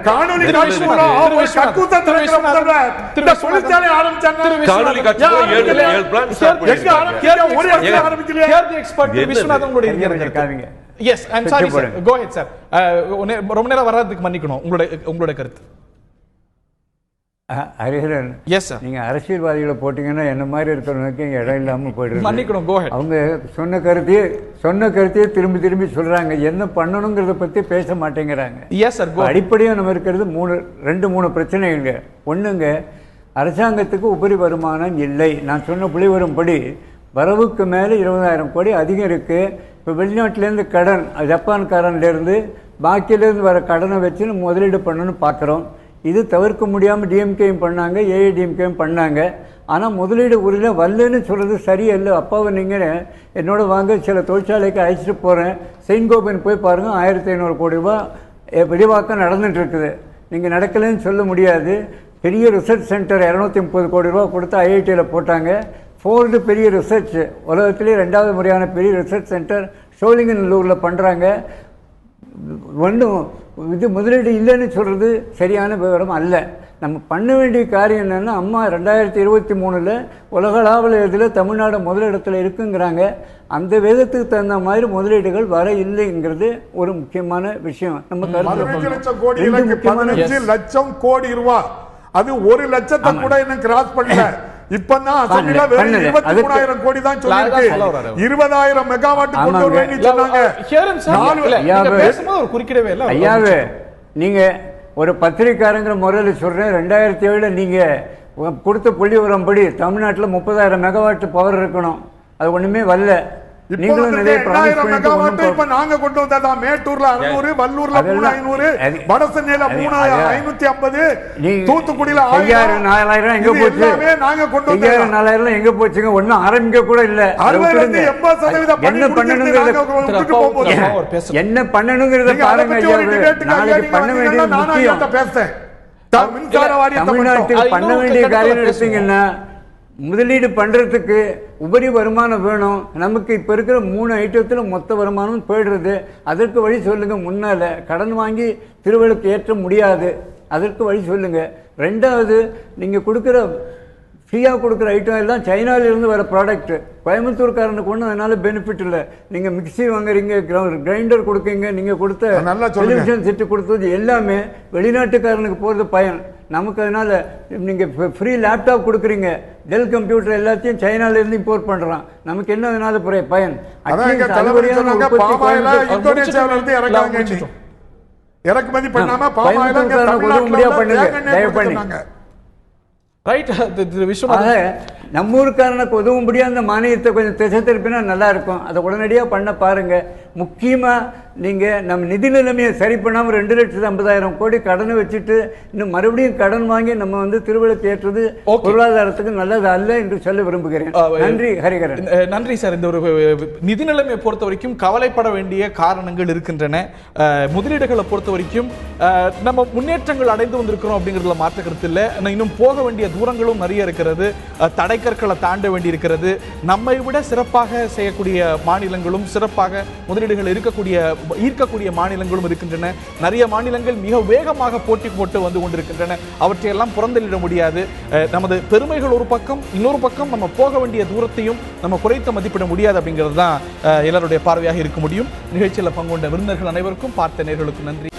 காணொலி காட்சி மூலம் ஒரு கக்கூத்த திறக்கிற முதல்வர் இந்த தொழிற்சாலை ஆரம்பிச்சாங்க. காணொலி காட்சி மூலம் 7 பிளான்ட் ஸ்டார்ட் பண்ணிருக்காங்க. ஒரு இடத்துல ஆரம்பிக்கலையா? ஹியர் தி எக்ஸ்பர்ட் விஸ்வநாதன் உங்களுடைய இருக்காங்க. Yes, I am sorry sir, go ahead sir. ரொம்ப நேரம் வர்றதுக்கு மன்னிக்கணும். உங்களுடைய கருத்து. ஹரிஹரன், எஸ் சார், நீங்க அரசியல்வாதிகளை போட்டீங்கன்னா என்ன மாதிரி இருக்கிறவங்களுக்கு இடம் இல்லாம போயிடுது. மன்னிக்கணும், கோ ஹெட். அவங்க சொன்ன கருத்தையே திரும்பி சொல்றாங்க. என்ன பண்ணணுங்கிறத பத்தி பேச மாட்டேங்கிறாங்க. எஸ் சார், கோ. அடிப்படையாக நம்ம இருக்கிறது 3 பிரச்சனைங்க. ஒண்ணுங்க, அரசாங்கத்துக்கு உபரி வருமானம் இல்லை. நான் சொன்ன புள்ளிவரும்படி வரவுக்கு மேலே 20,000 கோடி அதிகம் இருக்கு. இப்போ வெளிநாட்டிலேருந்து கடன், ஜப்பான்காரன்லேருந்து பாக்கியிலேருந்து வர கடனை வச்சு முதலீடு பண்ணணும்னு பார்க்குறோம். இது தவிர்க்க முடியாமல் டிஎம்கேயும் பண்ணாங்க, ஏஐடிஎம்கேயும் பண்ணாங்க. ஆனால் முதலீடு உரியில் வரலன்னு சொல்கிறது சரியில்லை. அப்பாவை நீங்கள் என்னோட வாங்க சில தொழிற்சாலைக்கு அழைச்சிட்டு போகிறேன், செயின்கோபன் போய் பாருங்கள், 1500 கோடி ரூபாய் விரிவாக்கம் நடந்துட்டு இருக்குது. நீங்கள் நடக்கலைன்னு சொல்ல முடியாது. பெரிய ரிசர்ச் சென்டர் 230 கோடி ரூபா கொடுத்து ஐஐடியில் போட்டாங்க. 4th பெரிய ரிசர்ச், உலகத்திலே 2வது முறையான பெரிய ரிசர்ச் சென்டர் ஷோலிங்கநல்லூரில் பண்ணுறாங்க. ஒன்றும் இது முதலீடு இல்லைன்னு சொல்கிறது சரியான விவரம் அல்ல. நம்ம பண்ண வேண்டிய காரியம் என்னென்னா, அம்மா 2023 உலகளாவில் இதில் தமிழ்நாடு முதலிடத்தில் இருக்குங்கிறாங்க. அந்த வேதத்துக்கு தகுந்த மாதிரி முதலீடுகள் வர இல்லைங்கிறது ஒரு முக்கியமான விஷயம். நம்ம 15 லட்சம் கோடி ரூபாய், அது 1 லட்சத்தை கூட இன்னும் கிராஸ் பண்ணல. இப்பதான் அசம்பிளில வெறும் 23,000 கோடி தான் சொல்லிருக்கு. 20,000 மெகாவாட் கொண்டு வரேன்னு சொன்னாங்க. ஐயாவே, நீங்க ஒரு பத்திரிக்காரங்கிற முறையில் சொல்றேன், 2007 நீங்க கொடுத்த புள்ளி விவரம்படி தமிழ்நாட்டில் 30,000 மெகாவாட் பவர் இருக்கணும். அது ஒண்ணுமே வரல. நீங்களும் நிறைய இப்ப நாங்க கொண்டு வந்தா மேட்டூர்ல 600, வல்லூர்ல 3500, வடசென்னையில 3550, தூத்துக்குடியில 4000 எங்க போச்சு? நாங்க கொண்டு வந்த 4000 எங்க போச்சுங்க? ஒண்ணும் ஆரம்பிக்க கூட இல்ல. 60-80% என்ன பண்ணணுங்கிறத பாருங்க. நாளைக்கு பண்ண வேண்டிய முக்கியம் தமிழ்நாட்டுக்கு பண்ண வேண்டிய காரியம் எடுத்தீங்கன்னா, முதலீடு பண்ணுறதுக்கு உபரி வருமானம் வேணும். நமக்கு இப்போ இருக்கிற 3 ஐட்டத்தில் மொத்த வருமானம் போயிடுறது. அதற்கு வழி சொல்லுங்கள். முன்னால் கடன் வாங்கி திருவிழுக்கு ஏற்ற முடியாது. அதற்கு வழி சொல்லுங்கள். 2வது, நீங்கள் கொடுக்குற ஃப்ரீயாக கொடுக்குற ஐட்டம் எல்லாம் சைனாவிலிருந்து வர ப்ராடக்ட். கோயம்புத்தூர்காரனுக்கு ஒன்றும் அதனால பெனிஃபிட் இல்லை. நீங்கள் மிக்சி வாங்குறீங்க, கிரைண்டர் கொடுக்குறீங்க, நீங்கள் கொடுத்த டெலிவிஷன் செட்டு கொடுத்தது எல்லாமே வெளிநாட்டுக்காரனுக்கு போகிறது பயன். நமக்கு அதனால நீங்கள் ஃப்ரீ லேப்டாப் கொடுக்குறீங்க, டெல் கம்ப்யூட்டர் எல்லாத்தையும் சைனாலேருந்து இம்போர்ட் பண்ணுறான். நமக்கு என்ன அதனால பயன்? இறக்குமதி பண்ணாம பண்ணுங்க, தயவு பண்ணி. ரைட் விஸ்வநாதன். ஆக நம்ம ஊருக்காரனுக்கு உதவும்படியா அந்த மானியத்தை கொஞ்சம் திசை திருப்பினா நல்லா இருக்கும். அதை உடனடியாக பண்ண பாருங்க. முக்கியமா நீங்க நம்ம நிதி நிலைமையை சரி பண்ணாமல் 2,50,000 கோடி கடனை வச்சுட்டு இன்னும் மறுபடியும் கடன் வாங்கி நம்ம வந்து திருவிழாக்கு ஏற்றது பொருளாதாரத்துக்கு நல்லது அல்ல என்று சொல்ல விரும்புகிறேன். நன்றி ஹரிகரன். நன்றி சார். இந்த ஒரு நிதி நிலைமையை பொறுத்த வரைக்கும் கவலைப்பட வேண்டிய காரணங்கள் இருக்கின்றன. முதலீடுகளை பொறுத்த வரைக்கும் நம்ம முன்னேற்றங்கள் அடைந்து வந்திருக்கிறோம் அப்படிங்கிறதுல மாற்ற கருத்து இல்லை. இன்னும் போக வேண்டிய தூரங்களும் நிறைய இருக்கிறது. தடைக்கற்களை தாண்ட வேண்டி இருக்கிறது. நம்மை விட சிறப்பாக செய்யக்கூடிய மாநிலங்களும் சிறப்பாக முதலீடுகள் ஈர்க்கக்கூடிய மாநிலங்களும் இருக்கின்றன. நிறைய மாநிலங்கள் மிக வேகமாக போட்டி போட்டு வந்து கொண்டிருக்கின்றன. அவற்றையெல்லாம் புறந்தள்ளிட முடியாது. நமது பெருமைகள் ஒரு பக்கம், இன்னொரு பக்கம் நம்ம போக வேண்டிய தூரத்தையும் நம்ம குறைத்து மதிப்பிட முடியாது அப்படிங்கிறது தான் எல்லாருடைய பார்வையாக இருக்க முடியும். நிகழ்ச்சியில் பங்கு கொண்ட விருந்தினர்கள் அனைவருக்கும், பார்த்த நேயர்களுக்கும் நன்றி.